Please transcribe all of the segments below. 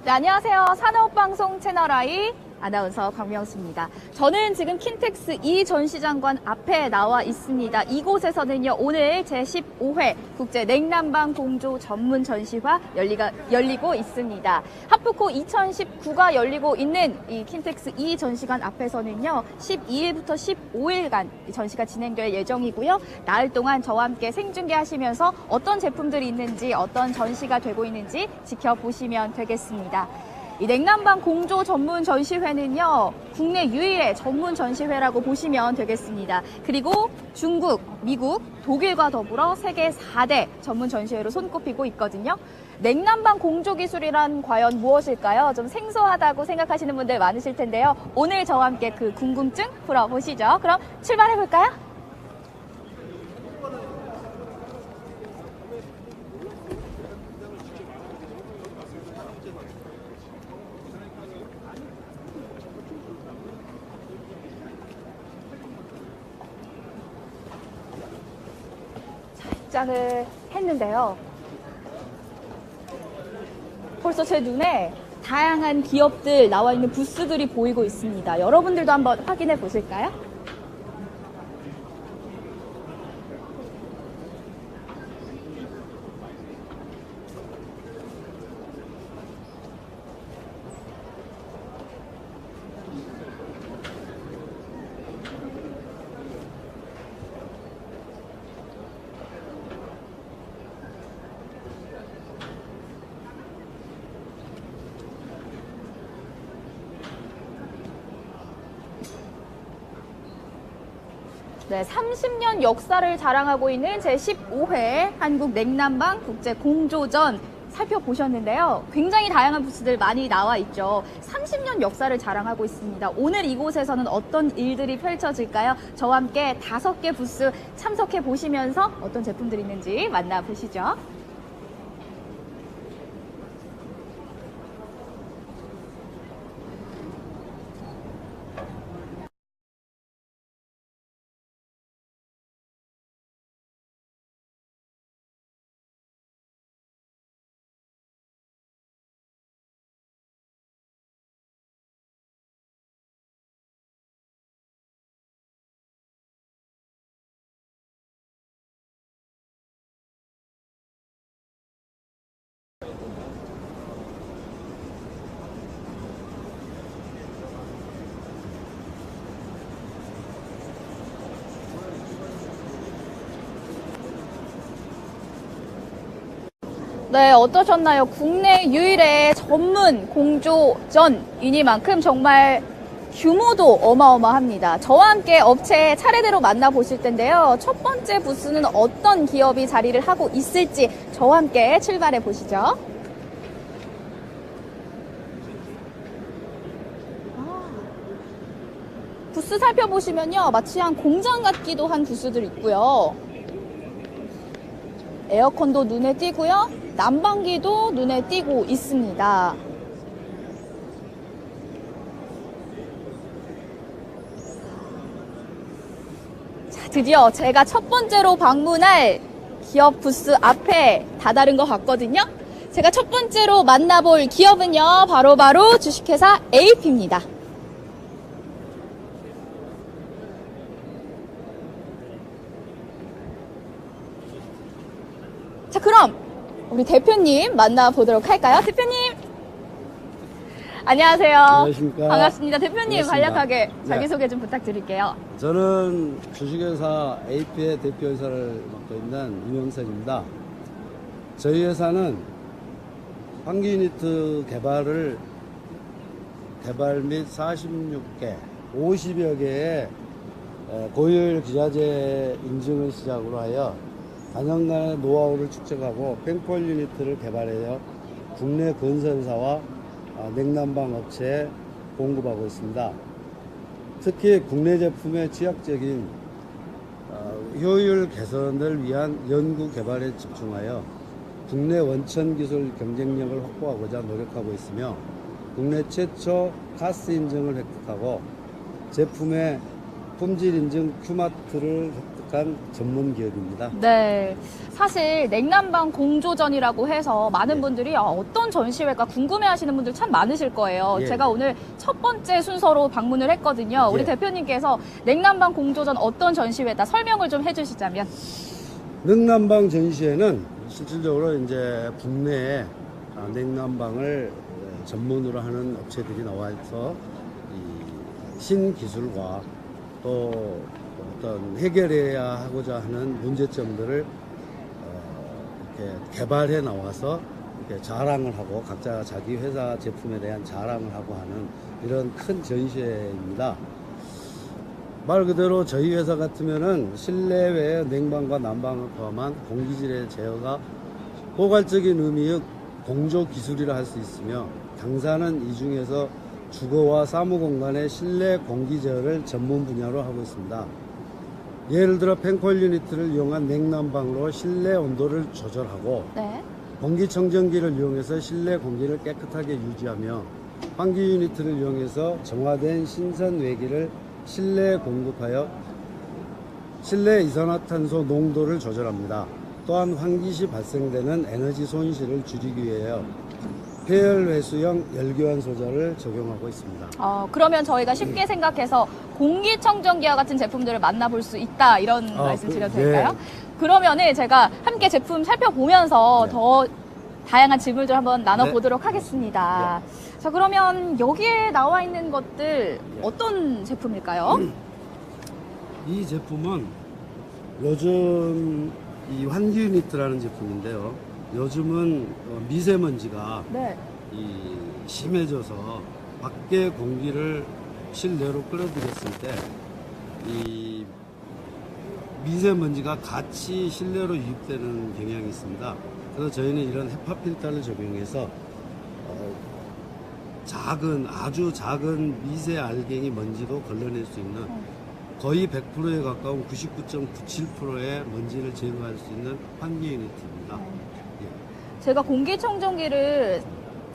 네, 안녕하세요. 산업방송 채널I 아나운서 광명수입니다. 저는 지금 킨텍스 이 전시장관 앞에 나와 있습니다. 이곳에서는요, 오늘 제15회 국제 냉난방 공조 전문 전시가 열리고 있습니다. 하프코 2019가 열리고 있는 이 킨텍스 이 전시관 앞에서는요, 12일부터 15일간 전시가 진행될 예정이고요. 나흘 동안 저와 함께 생중계하시면서 어떤 제품들이 있는지, 어떤 전시가 되고 있는지 지켜보시면 되겠습니다. 이 냉난방 공조 전문 전시회는요, 국내 유일의 전문 전시회라고 보시면 되겠습니다. 그리고 중국, 미국, 독일과 더불어 세계 4대 전문 전시회로 손꼽히고 있거든요. 냉난방 공조 기술이란 과연 무엇일까요? 좀 생소하다고 생각하시는 분들 많으실 텐데요. 오늘 저와 함께 그 궁금증 풀어보시죠. 그럼 출발해볼까요? 입장을 했는데요. 벌써 제 눈에 다양한 기업들 나와 있는 부스들이 보이고 있습니다. 여러분들도 한번 확인해 보실까요? 네, 30년 역사를 자랑하고 있는 제15회 한국 냉난방 국제 공조전 살펴보셨는데요. 굉장히 다양한 부스들 많이 나와 있죠. 30년 역사를 자랑하고 있습니다. 오늘 이곳에서는 어떤 일들이 펼쳐질까요? 저와 함께 5개 부스 참석해 보시면서 어떤 제품들이 있는지 만나보시죠. 네, 어떠셨나요? 국내 유일의 전문 공조전이니만큼 정말 규모도 어마어마합니다. 저와 함께 업체 차례대로 만나보실 텐데요. 첫 번째 부스는 어떤 기업이 자리를 하고 있을지 저와 함께 출발해 보시죠. 부스 살펴보시면요, 마치 한 공장 같기도 한 부스들 있고요. 에어컨도 눈에 띄고요. 난방기도 눈에 띄고 있습니다. 자, 드디어 제가 첫 번째로 방문할 기업 부스 앞에 다다른 것 같거든요. 제가 첫 번째로 만나볼 기업은요, 바로 주식회사 AP입니다. 자, 그럼 우리 대표님 만나보도록 할까요? 대표님! 안녕하세요. 안녕하십니까. 반갑습니다. 대표님 반갑습니다. 간략하게 자기소개 좀 부탁드릴게요. 저는 주식회사 AP의 대표이사를 맡고 있는 이명석입니다. 저희 회사는 환기 유니트 개발 및 46개, 50여 개의 고효율 기자재 인증을 시작으로 하여 단연간의 노하우를 축적하고 팽폴 유니트를 개발하여 국내 건설사와 냉난방 업체에 공급하고 있습니다. 특히 국내 제품의 지역적인 효율 개선을 위한 연구 개발에 집중하여 국내 원천 기술 경쟁력을 확보하고자 노력하고 있으며 국내 최초 가스 인증을 획득하고 제품의 품질 인증 큐마트를 획득한 전문 기업입니다. 네. 사실 냉난방 공조전이라고 해서 많은 예. 분들이 어떤 전시회가 궁금해 하시는 분들 참 많으실 거예요. 예. 제가 오늘 첫 번째 순서로 방문을 했거든요. 우리 예. 대표님께서 냉난방 공조전 어떤 전시회다 설명을 좀 해주시자면. 냉난방 전시회는 실질적으로 이제 국내에 냉난방을 전문으로 하는 업체들이 나와서 이 신기술과 또 어떤 해결해야 하고자 하는 문제점들을 이렇게 개발해 나와서 이렇게 자랑을 하고 각자 자기 회사 제품에 대한 자랑을 하고 하는 이런 큰 전시회입니다. 말 그대로 저희 회사 같으면은 실내외 냉방과 난방을 포함한 공기질의 제어가 포괄적인 의미의 공조 기술이라 할 수 있으며 당사는 이 중에서 주거와 사무 공간의 실내 공기 제어를 전문 분야로 하고 있습니다. 예를 들어 펜콜 유니트를 이용한 냉난방으로 실내 온도를 조절하고 네. 공기청정기를 이용해서 실내 공기를 깨끗하게 유지하며 환기 유니트를 이용해서 정화된 신선 외기를 실내에 공급하여 실내 이산화탄소 농도를 조절합니다. 또한 환기 시 발생되는 에너지 손실을 줄이기 위하여 폐열 회수형 열교환 소자를 적용하고 있습니다. 그러면 저희가 쉽게 생각해서 공기청정기와 같은 제품들을 만나볼 수 있다 이런 말씀 드려도 될까요? 네. 그러면은 제가 함께 제품 살펴보면서 네. 더 다양한 질문들 한번 나눠보도록 하겠습니다. 자, 그러면 여기에 나와 있는 것들 어떤 제품일까요? 이 제품은 요즘 이 환기 유니트라는 제품인데요. 요즘은 미세먼지가 네. 심해져서 밖에 공기를 실내로 끌어들였을 때 이 미세먼지가 같이 실내로 유입되는 경향이 있습니다. 그래서 저희는 이런 헤파 필터를 적용해서 아주 작은 미세 알갱이 먼지도 걸러낼 수 있는 거의 100%에 가까운 99.97%의 먼지를 제거할 수 있는 환기 유니트입니다. 제가 공기청정기를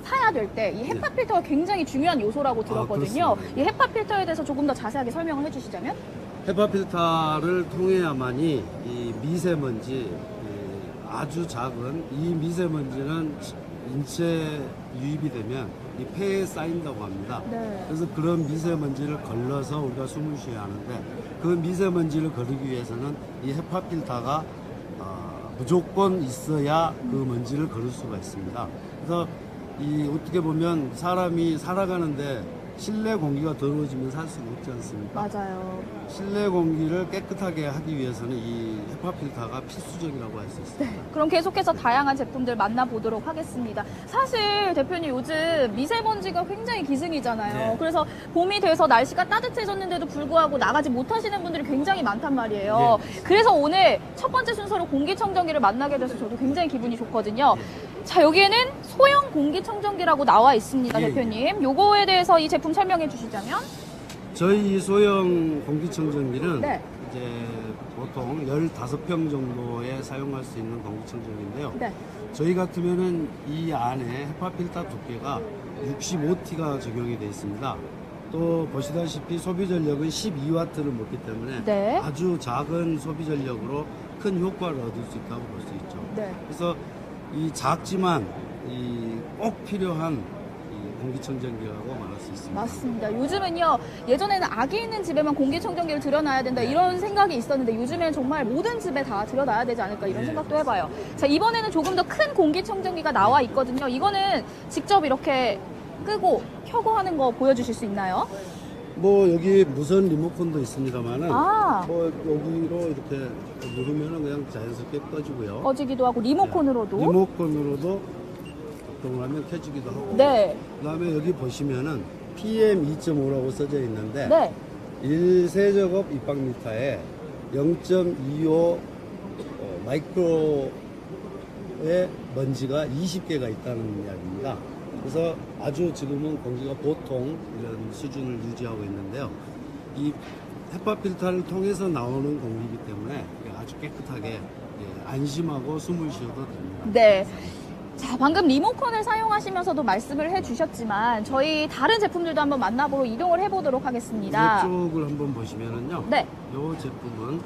사야 될 때 이 헤파 필터가 굉장히 중요한 요소라고 들었거든요. 그렇습니다. 이 헤파 필터에 대해서 조금 더 자세하게 설명을 해주시자면? 헤파 필터를 통해야만이 이 미세먼지 아주 작은 이 미세먼지는 인체 유입이 되면 이 폐에 쌓인다고 합니다. 네. 그래서 그런 미세먼지를 걸러서 우리가 숨을 쉬어야 하는데 그 미세먼지를 거르기 위해서는 이 헤파 필터가 무조건 있어야 그 먼지를 걸을 수가 있습니다. 그래서 이 어떻게 보면 사람이 살아가는데 실내 공기가 더러워지면 살 수가 없지 않습니까? 맞아요. 실내 공기를 깨끗하게 하기 위해서는 이 헤파 필터가 필수적이라고 할 수 있습니다. 그럼 계속해서 다양한 제품들 만나보도록 하겠습니다. 사실 대표님 요즘 미세먼지가 굉장히 기승이잖아요. 네. 그래서 봄이 돼서 날씨가 따뜻해졌는데도 불구하고 나가지 못하시는 분들이 굉장히 많단 말이에요. 그래서 오늘 첫 번째 순서로 공기청정기를 만나게 돼서 저도 굉장히 기분이 좋거든요. 자, 여기에는 소형 공기청정기라고 나와 있습니다, 예, 대표님. 요거에 대해서 이 제품 설명해 주시자면? 저희 이 소형 공기청정기는 네. 이제 보통 15평 정도에 사용할 수 있는 공기청정기인데요. 네. 저희 같으면은 이 안에 헤파 필터 두께가 65T가 적용이 되어 있습니다. 또 보시다시피 소비 전력은 12W를 먹기 때문에 네. 아주 작은 소비 전력으로 큰 효과를 얻을 수 있다고 볼 수 있죠. 네. 그래서 이 작지만 꼭 필요한 이 공기청정기라고 말할 수 있습니다. 맞습니다. 요즘은요, 예전에는 아기 있는 집에만 공기청정기를 들여놔야 된다 이런 생각이 있었는데 요즘에는 정말 모든 집에 다 들여놔야 되지 않을까 이런 네. 생각도 해봐요. 자, 이번에는 조금 더 큰 공기청정기가 나와 있거든요. 이거는 직접 이렇게 끄고 켜고 하는 거 보여주실 수 있나요? 뭐 여기 무선 리모컨도 있습니다만은 아. 뭐 여기로 이렇게 누르면은 그냥 자연스럽게 꺼지고요. 꺼지기도 하고 리모컨으로도. 리모컨으로도 작동을 하면 켜지기도 하고. 네. 그다음에 여기 보시면은 PM2.5라고 써져 있는데 네. 1세제곱 입방미터에 0.25 마이크로의 먼지가 20개가 있다는 이야기입니다. 그래서 아주 지금은 공기가 보통 이런 수준을 유지하고 있는데요. 이 헤파 필터를 통해서 나오는 공기이기 때문에 아주 깨끗하게 안심하고 숨을 쉬어도 됩니다. 네. 자, 방금 리모컨을 사용하시면서도 말씀을 해주셨지만 저희 다른 제품들도 한번 만나보러 이동을 해보도록 하겠습니다. 이쪽을 한번 보시면은요. 네. 이 제품은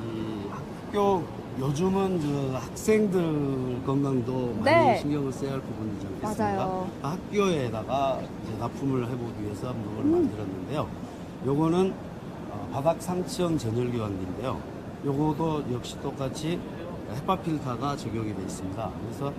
이 학교 요즘은 저 학생들 건강도 많이 네. 신경을 써야 할 부분이지 않겠습니까? 맞아요. 학교에다가 이제 납품을 해보기 위해서 한번 만들었는데요. 요거는 바닥 상치형 전열 교환기인데요. 요거도 역시 똑같이 헤파 필터가 적용이 되어 있습니다. 그래서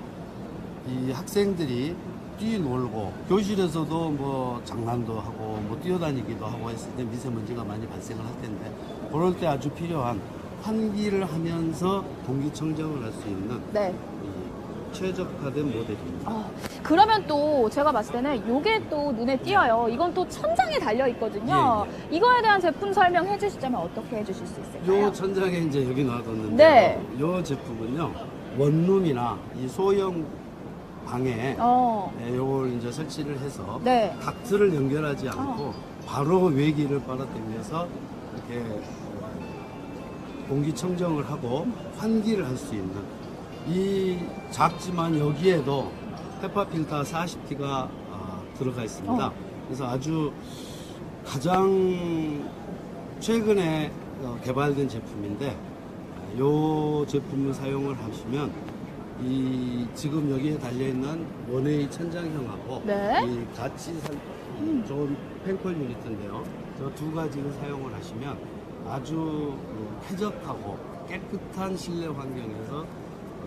이 학생들이 뛰놀고 교실에서도 뭐 장난도 하고 뭐 뛰어다니기도 하고 했을 때 미세먼지가 많이 발생을 할 텐데 그럴 때 아주 필요한 환기를 하면서 공기청정을 할 수 있는 네. 이 최적화된 모델입니다. 그러면 또 제가 봤을 때는 이게 또 눈에 띄어요. 이건 또 천장에 달려 있거든요. 이거에 대한 제품 설명해 주시자면 어떻게 해주실 수 있을까요? 요 천장에 이제 여기 놔뒀는데 네. 요 제품은요 원룸이나 이 소형 방에 요걸 이제 설치를 해서 네. 닥트를 연결하지 않고 바로 외기를 빨아들여서 이렇게 공기청정을 하고 환기를 할 수 있는 이 작지만 여기에도 헤파 필터 40T가 들어가 있습니다. 그래서 아주 가장 최근에 개발된 제품인데 이 제품을 사용을 하시면 이 지금 여기에 달려있는 원웨이 천장형하고 네. 이 같이 좋은 펜콜 유니트인데요. 저 두 가지를 사용을 하시면 아주 쾌적하고 깨끗한 실내 환경에서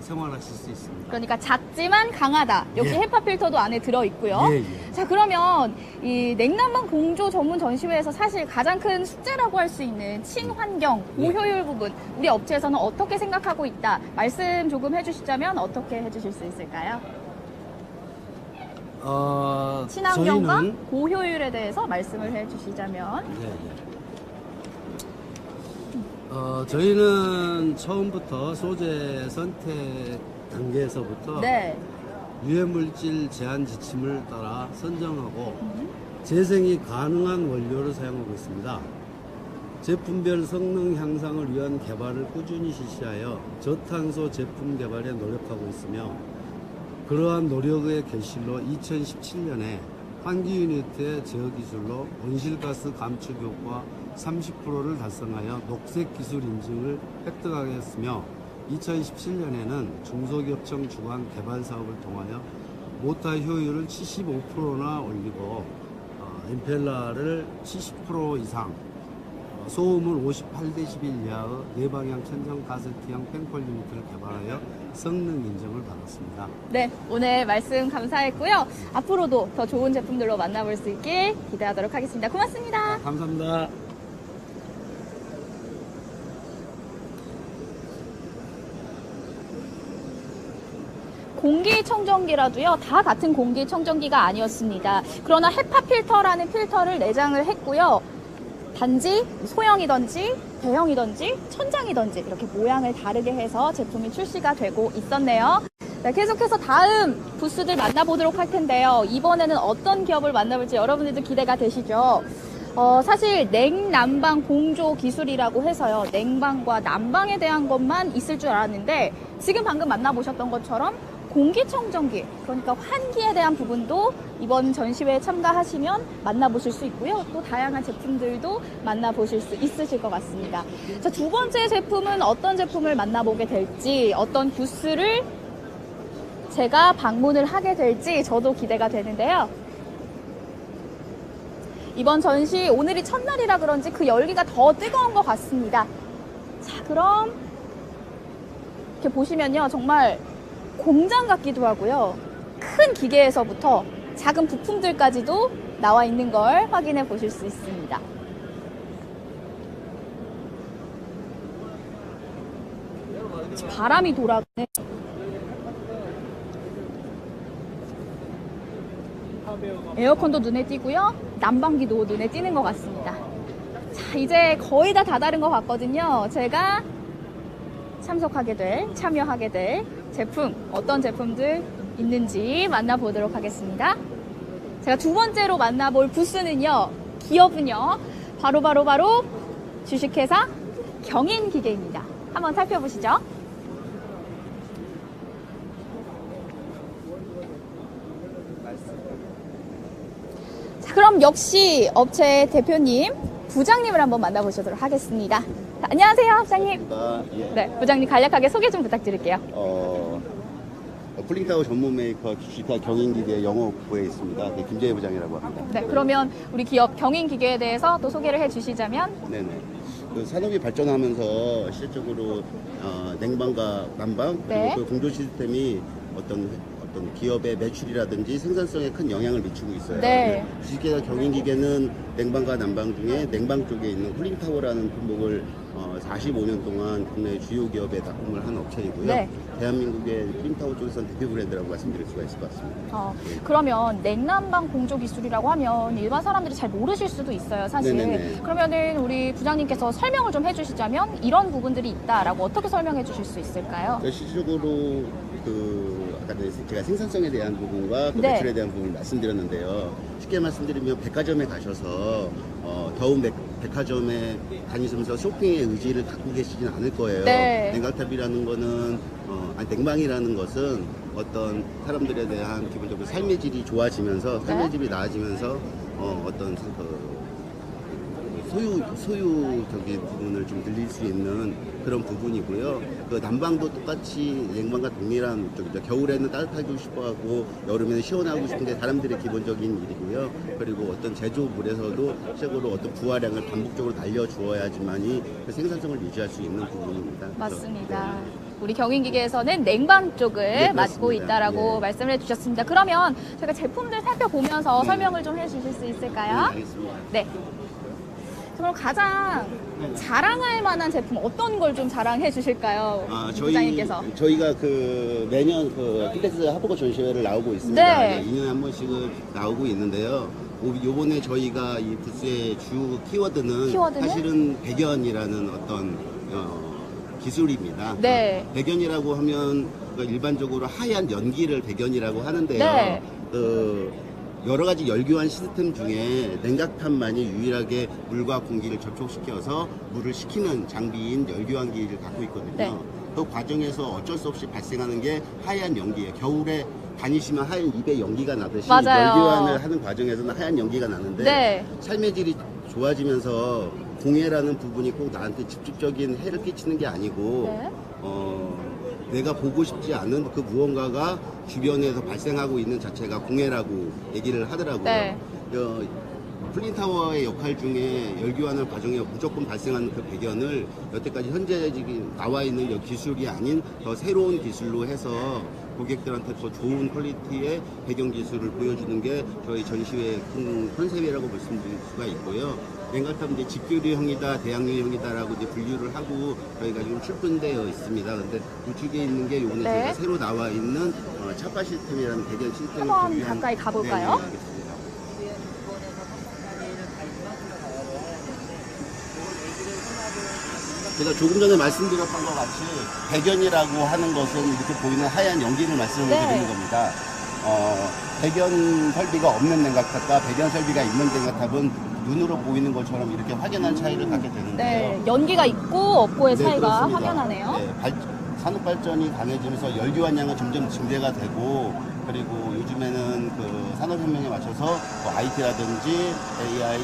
생활하실 수 있습니다. 그러니까 작지만 강하다. 역시 예. 헤파 필터도 안에 들어있고요. 예, 예. 자, 그러면 이 냉난방 공조 전문 전시회에서 사실 가장 큰 숙제라고 할 수 있는 친환경, 고효율 부분 우리 업체에서는 어떻게 생각하고 있다. 말씀 조금 해주시자면 어떻게 해주실 수 있을까요? 친환경과 저희는 고효율에 대해서 말씀을 해주시자면 네, 네. 저희는 처음부터 소재 선택 단계에서부터 네. 유해물질 제한 지침을 따라 선정하고 재생이 가능한 원료를 사용하고 있습니다. 제품별 성능 향상을 위한 개발을 꾸준히 실시하여 저탄소 제품 개발에 노력하고 있으며 그러한 노력의 결실로 2017년에 환기 유니트의 제어 기술로 온실가스 감축 효과 30%를 달성하여 녹색 기술 인증을 획득하였으며 2017년에는 중소기업청 주관 개발 사업을 통하여 모타 효율을 75%나 올리고 임펠러를 70% 이상 소음을 58dB 이하의 내방향 천정 가세티형 펜콜 유니트를 개발하여 성능 인정을 받았습니다. 네, 오늘 말씀 감사했고요. 앞으로도 더 좋은 제품들로 만나볼 수 있길 기대하도록 하겠습니다. 고맙습니다. 감사합니다. 공기청정기라도요, 다 같은 공기청정기가 아니었습니다. 그러나 헤파 필터라는 필터를 내장을 했고요. 단지 소형이든지 대형이든지 천장이든지 이렇게 모양을 다르게 해서 제품이 출시가 되고 있었네요. 네, 계속해서 다음 부스들 만나보도록 할 텐데요. 이번에는 어떤 기업을 만나볼지 여러분들도 기대가 되시죠? 사실 냉난방 공조 기술이라고 해서요. 냉방과 난방에 대한 것만 있을 줄 알았는데 지금 방금 만나보셨던 것처럼 공기청정기, 그러니까 환기에 대한 부분도 이번 전시회에 참가하시면 만나보실 수 있고요. 또 다양한 제품들도 만나보실 수 있으실 것 같습니다. 자, 두 번째 제품은 어떤 제품을 만나보게 될지, 어떤 부스를 제가 방문을 하게 될지 저도 기대가 되는데요. 이번 전시 오늘이 첫날이라 그런지 그 열기가 더 뜨거운 것 같습니다. 자, 그럼 이렇게 보시면요. 정말 공장 같기도 하고요. 큰 기계에서부터 작은 부품들까지도 나와 있는 걸 확인해 보실 수 있습니다. 바람이 돌아가네. 에어컨도 눈에 띄고요. 난방기도 눈에 띄는 것 같습니다. 자, 이제 거의 다 다다른 것 같거든요. 제가 참여하게 될 제품, 어떤 제품들 있는지 만나보도록 하겠습니다. 제가 두 번째로 만나볼 부스는요, 기업은요, 바로 주식회사 경인기계입니다. 한번 살펴보시죠. 그럼 역시 업체 대표님, 부장님을 한번 만나보시도록 하겠습니다. 자, 안녕하세요, 부장님. 예. 네, 부장님 간략하게 소개 좀 부탁드릴게요. 쿨링타워 전문 메이커 기타 경인기계 영업부에 있습니다. 김재희 부장이라고 합니다. 네, 그러면 우리 기업 경인기계에 대해서 또 소개를 해주시자면. 네네. 그 산업이 발전하면서 실질적으로 냉방과 난방 그리고 네. 그 공조 시스템이 어떤 기업의 매출이라든지 생산성에 큰 영향을 미치고 있어요. 네. 기계가 경인기계는 냉방과 난방 중에 냉방 쪽에 있는 쿨링타워라는 품목을 45년 동안 국내 주요 기업에 납품을 한 업체이고요. 네. 대한민국의 쿨링타워 쪽에서는 대표 브랜드라고 말씀드릴 수가 있을 것 같습니다. 그러면 냉난방 공조 기술이라고 하면 일반 사람들이 잘 모르실 수도 있어요, 사실. 네네네. 그러면은 우리 부장님께서 설명을 좀 해주시자면 이런 부분들이 있다라고 어떻게 설명해 주실 수 있을까요? 실질적으로 아까 제가 생산성에 대한 부분과 네. 매출에 대한 부분을 말씀드렸는데요. 쉽게 말씀드리면 백화점에 가셔서 더운 백화점에 다니시면서 쇼핑의 의지를 갖고 계시진 않을 거예요. 네. 냉각탑이라는 거는 냉방이라는 것은 어떤 사람들에 대한 기본적으로 삶의 질이 좋아지면서 삶의 질이 나아지면서 어떤 소유적인 부분을 좀 늘릴 수 있는 그런 부분이고요. 그 난방도 똑같이 냉방과 동일한 쪽이죠. 겨울에는 따뜻하고 싶어하고 여름에는 시원하고 싶은 게 사람들의 기본적인 일이고요. 그리고 어떤 제조물에서도 실제로 어떤 부하량을 반복적으로 날려주어야지만이 그 생산성을 유지할 수 있는 부분입니다. 맞습니다. 그래서, 우리 경인기계에서는 냉방 쪽을 네, 맡고 그렇습니다. 있다라고 예. 말씀을 해주셨습니다. 그러면 제가 제품들 살펴보면서 네. 설명을 좀 해주실 수 네, 있을까요? 알겠습니다. 네. 그럼 가장 자랑할 만한 제품 어떤 걸 좀 자랑해 주실까요? 부장님께서. 저희가 매년 킨텍스 하버거 전시회를 나오고 있습니다. 네. 2년에 한 번씩은 나오고 있는데요. 요번에 저희가 이 부스의 주 키워드는 사실은 백연이라는 어떤 기술입니다. 네. 백연이라고 하면 일반적으로 하얀 연기를 백연이라고 하는데요. 네. 여러 가지 열교환 시스템 중에 냉각탑만이 유일하게 물과 공기를 접촉시켜서 물을 식히는 장비인 열교환기를 갖고 있거든요. 네. 그 과정에서 어쩔 수 없이 발생하는 게 하얀 연기예요. 겨울에 다니시면 하얀 입에 연기가 나듯이 맞아요. 열교환을 하는 과정에서는 하얀 연기가 나는데 네. 삶의 질이 좋아지면서 공해라는 부분이 꼭 나한테 직접적인 해를 끼치는 게 아니고 네. 내가 보고 싶지 않은 그 무언가가 주변에서 발생하고 있는 자체가 공해라고 얘기를 하더라고요. 네. 쿨링타워의 역할 중에 열교환을 과정에 무조건 발생하는 그 배견을 여태까지 현재 지금 나와 있는 기술이 아닌 더 새로운 기술로 해서 고객들한테 더 좋은 퀄리티의 배경 기술을 보여주는 게 저희 전시회 큰 컨셉이라고 말씀드릴 수가 있고요. 냉각탑 이제 직교류형이다, 대항류형이다라고 이제 분류를 하고 저희가 지금 출품되어 있습니다. 근데 우측에 있는 게 요번에 네. 저희가 새로 나와 있는 차파 시스템이라는 배경 시스템을 한번 보유한- 가까이 가볼까요? 네, 알겠습니다. 제가 조금 전에 말씀드렸던 것 같이 백연이라고 하는 것은 이렇게 보이는 하얀 연기를 말씀을 네. 드리는 겁니다. 백연 설비가 없는 냉각탑과 백연 설비가 있는 냉각탑은 눈으로 보이는 것처럼 이렇게 확연한 차이를 갖게 되는데요. 네. 연기가 있고 없고의 네, 차이가 그렇습니다. 확연하네요. 네, 산업 발전이 강해지면서 열교환량은 점점 증대가 되고 그리고 요즘에는 그 산업혁명에 맞춰서 IT라든지 AI,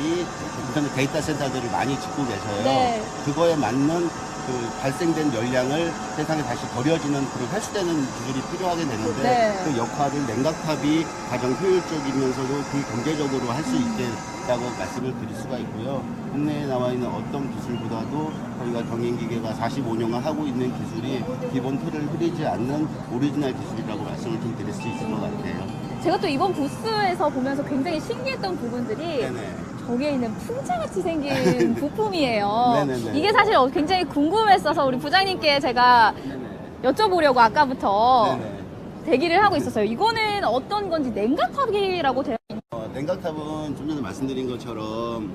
인터넷 데이터 센터들을 많이 짓고 계셔요. 네. 그거에 맞는 그 발생된 열량을 세상에 다시 버려지는 그런 회수되는 기술이 필요하게 되는데 네. 그 역할을 냉각탑이 가장 효율적이면서도 그 경제적으로 할 수 있겠다고 말씀을 드릴 수가 있고요. 국내에 나와 있는 어떤 기술보다도 저희가 경인기계가 45년간 하고 있는 기술이 기본 틀을 흐리지 않는 오리지널 기술이라고 말씀을 좀 드릴 수 있을 것 같아요. 제가 또 이번 부스에서 보면서 굉장히 신기했던 부분들이 네네. 저기에 있는 풍차같이 생긴 부품이에요. 네네네. 이게 사실 굉장히 궁금했어서 우리 부장님께 제가 여쭤보려고 아까부터 네네. 대기를 하고 있었어요. 이거는 어떤 건지 냉각탑이라고 되어 냉각탑은 좀 전에 말씀드린 것처럼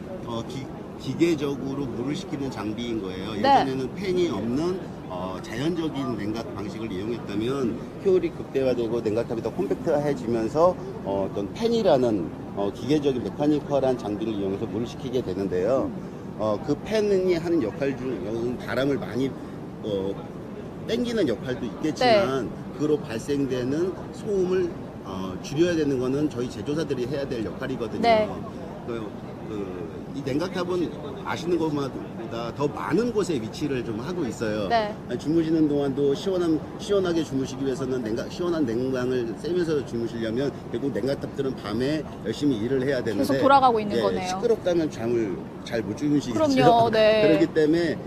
기계적으로 물을 식히는 장비인 거예요. 네. 예전에는 팬이 없는 자연적인 냉각 방식을 이용했다면 효율이 극대화되고 냉각탑이 더 콤팩트해지면서 어떤 팬이라는 기계적인 메카니컬한 장비를 이용해서 물을 식히게 되는데요. 그 팬이 하는 역할 중 바람을 많이 땡기는 역할도 있겠지만 그로 발생되는 소음을 줄여야 되는 거는 저희 제조사들이 해야 될 역할이거든요. 네. 이 냉각탑은 아시는 것보다 더 많은 곳에 위치를 좀 하고 있어요. 네. 주무시는 동안도 시원하게 주무시기 위해서는 시원한 냉방을 쐬면서 주무시려면 결국 냉각탑들은 밤에 열심히 일을 해야 되는데 계속 돌아가고 있는 거네요. 시끄럽다면 잠을 잘 못 주무시겠죠. 그럼요. 네. 그렇기 때문에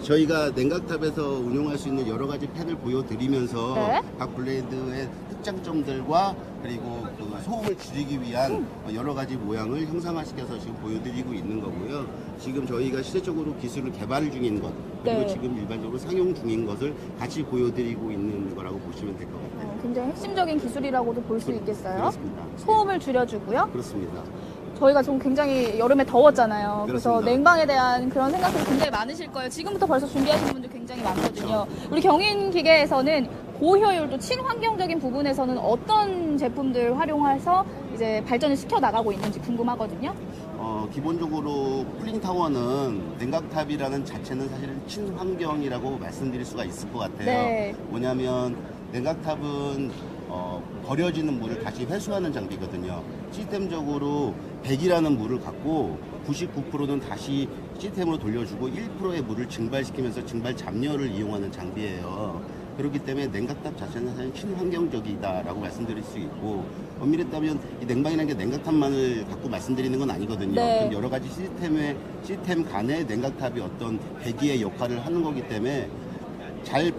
저희가 냉각탑에서 운용할 수 있는 여러 가지 팬을 보여드리면서 네. 각 블레이드의 특장점들과 그리고 그 소음을 줄이기 위한 여러 가지 모양을 형상화시켜서 지금 보여드리고 있는 거고요. 지금 저희가 시대적으로 기술을 개발 중인 것 그리고 네. 지금 일반적으로 상용 중인 것을 같이 보여드리고 있는 거라고 보시면 될 것 같아요. 굉장히 핵심적인 기술이라고도 볼 수 있겠어요. 그렇습니다. 소음을 줄여주고요. 그렇습니다. 저희가 좀 굉장히 여름에 더웠잖아요. 그래서 그렇습니다. 냉방에 대한 그런 생각들이 굉장히 많으실 거예요. 지금부터 벌써 준비하시는 분들 굉장히 많거든요. 우리 경인기계에서는 고효율 또 친환경적인 부분에서는 어떤 제품들 활용해서 이제 발전을 시켜 나가고 있는지 궁금하거든요. 기본적으로 쿨링타워는 냉각탑이라는 자체는 사실은 친환경이라고 말씀드릴 수가 있을 것 같아요. 네. 뭐냐면 냉각탑은 버려지는 물을 다시 회수하는 장비거든요. 시스템적으로 100이라는 물을 갖고 99%는 다시 시스템으로 돌려주고 1%의 물을 증발시키면서 증발 잡열을 이용하는 장비예요. 그렇기 때문에 냉각탑 자체는 사실 친환경적이다라고 말씀드릴 수 있고, 엄밀히 따면 이 냉방이라는 게 냉각탑만을 갖고 말씀드리는 건 아니거든요. 네. 여러 가지 시스템 간의 냉각탑이 어떤 배기의 역할을 하는 거기 때문에 잘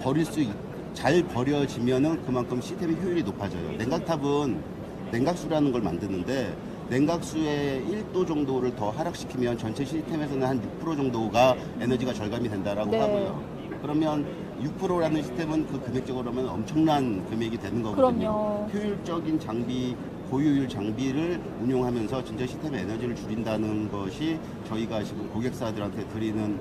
버려지면은 그만큼 시스템의 효율이 높아져요. 냉각탑은 냉각수라는 걸 만드는데 냉각수의 1도 정도를 더 하락시키면 전체 시스템에서는 한 6% 정도가 에너지가 절감이 된다라고 네. 하고요. 그러면 6%라는 시스템은 그 금액적으로 하면 엄청난 금액이 되는 거거든요. 그럼요. 효율적인 장비, 고효율 장비를 운용하면서 전체 시스템의 에너지를 줄인다는 것이 저희가 지금 고객사들한테 드리는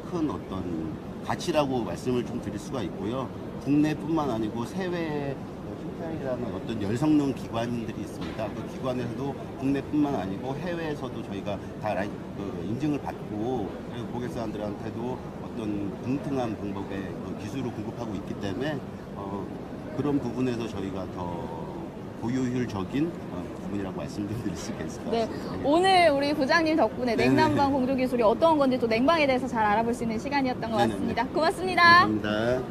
큰 어떤 가치라고 말씀을 좀 드릴 수가 있고요. 국내뿐만 아니고 해외 신타이라는 어떤 열성능 기관들이 있습니다. 그 기관에서도 국내뿐만 아니고 해외에서도 저희가 다 인증을 받고 그리고 고객사들한테도 어떤 공평한 방법의 기술을 공급하고 있기 때문에 그런 부분에서 저희가 더 고효율적인 부분이라고 말씀드릴 수가 있을 것 네, 같습니다. 오늘 우리 부장님 덕분에 네네. 냉난방 공조 기술이 어떤 건지 또 냉방에 대해서 잘 알아볼 수 있는 시간이었던 것 네네네. 같습니다. 고맙습니다. 감사합니다.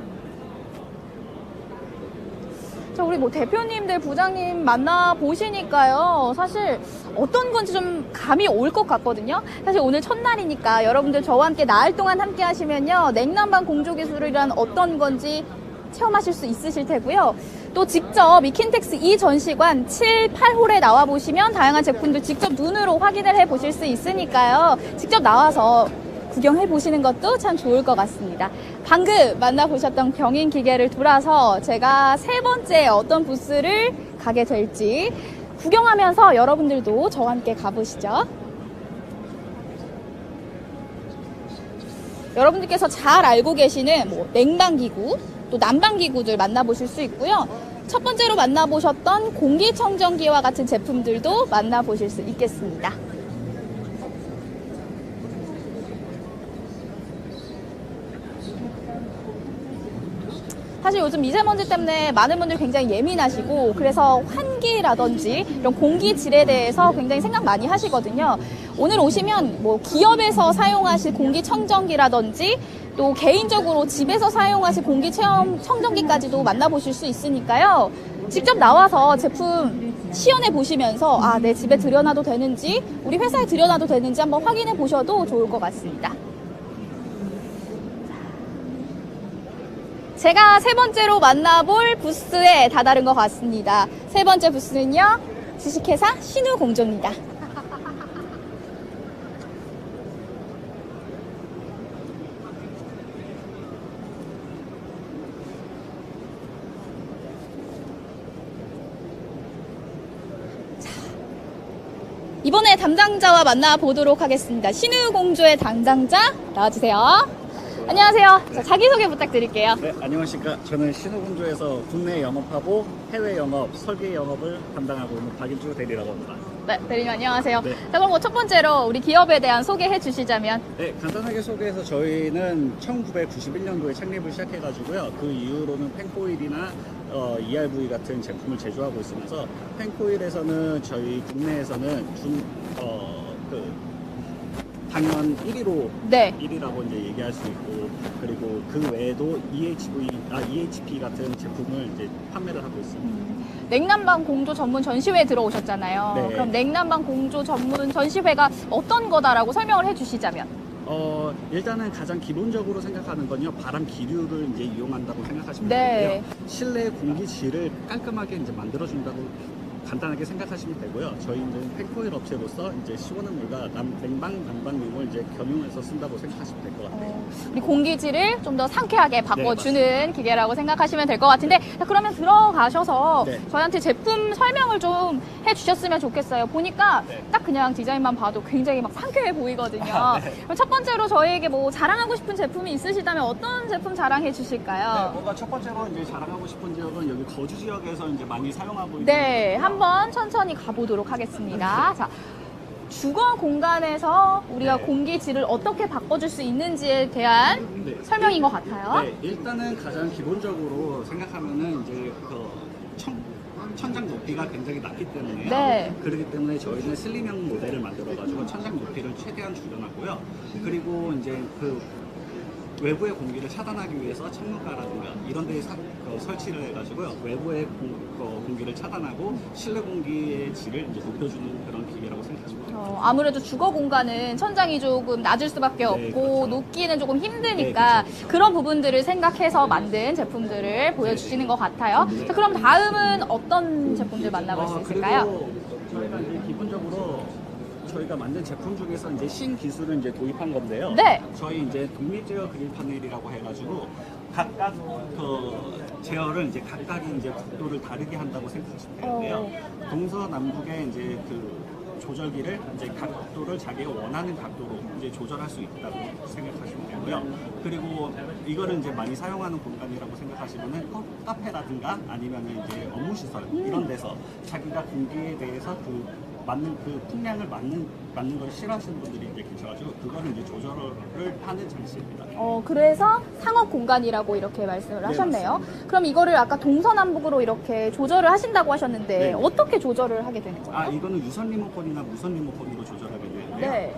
자, 우리 뭐 대표님들, 부장님 만나보시니까요. 사실 어떤 건지 좀 감이 올 것 같거든요. 사실 오늘 첫날이니까 여러분들 저와 함께 나흘 동안 함께 하시면요. 냉난방 공조 기술이란 어떤 건지 체험하실 수 있으실 테고요. 또 직접 이 킨텍스 이 전시관 7, 8홀에 나와 보시면 다양한 제품들 직접 눈으로 확인을 해 보실 수 있으니까요. 직접 나와서 구경해 보시는 것도 참 좋을 것 같습니다. 방금 만나보셨던 경인기계를 돌아서 제가 세 번째 어떤 부스를 가게 될지 구경하면서 여러분들도 저와 함께 가보시죠. 여러분들께서 잘 알고 계시는 뭐 냉방기구, 또 난방기구들 만나보실 수 있고요. 첫 번째로 만나보셨던 공기청정기와 같은 제품들도 만나보실 수 있겠습니다. 사실 요즘 미세먼지 때문에 많은 분들이 굉장히 예민하시고 그래서 환기라든지 이런 공기질에 대해서 굉장히 생각 많이 하시거든요. 오늘 오시면 뭐 기업에서 사용하실 공기청정기라든지 또 개인적으로 집에서 사용하실 공기청정기까지도 만나보실 수 있으니까요. 직접 나와서 제품 시연해 보시면서 아, 내 집에 들여놔도 되는지 우리 회사에 들여놔도 되는지 한번 확인해 보셔도 좋을 것 같습니다. 제가 세 번째로 만나볼 부스에 다다른 것 같습니다. 세 번째 부스는요, 주식회사 신우공조입니다. 이번에 담당자와 만나보도록 하겠습니다. 신우공조의 담당자 나와주세요. 안녕하세요. 자, 자기소개 부탁드릴게요. 네, 안녕하십니까. 저는 신우공조에서 국내 영업하고 해외 영업, 설계 영업을 담당하고 있는 박일주 대리라고 합니다. 네, 대리님 안녕하세요. 네. 자, 그럼 뭐 첫 번째로 우리 기업에 대한 소개해 주시자면. 네, 간단하게 소개해서 저희는 1991년도에 창립을 시작해가지고요. 그 이후로는 펜코일이나 ERV 같은 제품을 제조하고 있으면서 펜코일에서는 저희 국내에서는 당연 1위로 네. 1위라고 이제 얘기할 수 있고, 그리고 그 외에도 EHP 같은 제품을 이제 판매를 하고 있습니다. 냉난방 공조 전문 전시회에 들어오셨잖아요. 네. 그럼 냉난방 공조 전문 전시회가 어떤 거다라고 설명을 해주시자면? 일단은 가장 기본적으로 생각하는 건요, 바람 기류를 이제 이용한다고 생각하시면 네. 되고요. 실내 공기질을 깔끔하게 이제 만들어준다고 간단하게 생각하시면 되고요. 저희는 펜코일 업체로서 이제 시원한 물과 냉방, 난방용을 이제 겸용해서 쓴다고 생각하시면 될 것 같아요. 우리 공기질을 좀 더 상쾌하게 바꿔주는 기계라고 생각하시면 될 것 같은데, 자, 그러면 들어가셔서 네. 저희한테 제품 설명을 좀 해주셨으면 좋겠어요. 보니까 네. 딱 그냥 디자인만 봐도 굉장히 막 상쾌해 보이거든요. 네. 그럼 첫 번째로 저희에게 뭐 자랑하고 싶은 제품이 있으시다면 어떤 제품 자랑해 주실까요? 뭔가 첫 번째로 이제 자랑하고 싶은 지역은 여기 거주 지역에서 이제 많이 사용하고 있는 네, 거고요. 한번 천천히 가보도록 하겠습니다. 자, 주거 공간에서 우리가 네. 공기질을 어떻게 바꿔줄 수 있는지에 대한 네. 설명인 것 같아요. 네, 일단은 가장 기본적으로 생각하면은 이제 그 천장 높이가 굉장히 낮기 때문에요. 네. 그렇기 때문에 저희는 슬림형 모델을 만들어가지고 천장 높이를 최대한 줄여놨고요. 그리고 이제 그 외부의 공기를 차단하기 위해서 창문가라든가 이런 데에 설치를 해가지고요. 외부의 공기를 차단하고 실내 공기의 질을 이제 높여주는 그런 기계라고 생각하시면 돼요. 아무래도 주거 공간은 천장이 조금 낮을 수밖에 없고 네, 그렇죠. 높기는 조금 힘드니까 네, 그렇죠. 그런 부분들을 생각해서 만든 제품들을 보여주시는 것 같아요. 자, 그럼 다음은 어떤 제품들 만나볼 수 있을까요? 그리고 저희가 이제 기본적으로 저희가 만든 제품 중에서 이제 신기술을 이제 도입한 건데요. 네. 저희 이제 독립 제어 그릴 파넬이라고 해가지고 각각 그 제어를 이제 각각의 이제 각도를 다르게 한다고 생각하시면 되는데요. 동서남북의 이제 그 조절기를 이제 각도를 자기가 원하는 각도로 이제 조절할 수 있다고 생각하시면 되고요. 그리고 이거를 이제 많이 사용하는 공간이라고 생각하시면은 카페라든가 아니면 이제 업무시설 이런 데서 자기가 공기에 대해서 그 맞는 그 풍량을 맞는 걸 싫어하시는 분들이 이제 계셔가지고 그거를 이제 조절을 하는 장치입니다. 그래서 상업 공간이라고 이렇게 말씀을 네, 하셨네요. 맞습니다. 그럼 이거를 아까 동서남북으로 이렇게 조절을 하신다고 하셨는데 네. 어떻게 조절을 하게 되는 거예요? 이거는 유선 리모컨이나 무선 리모컨으로 조절하게 되는데요. 네.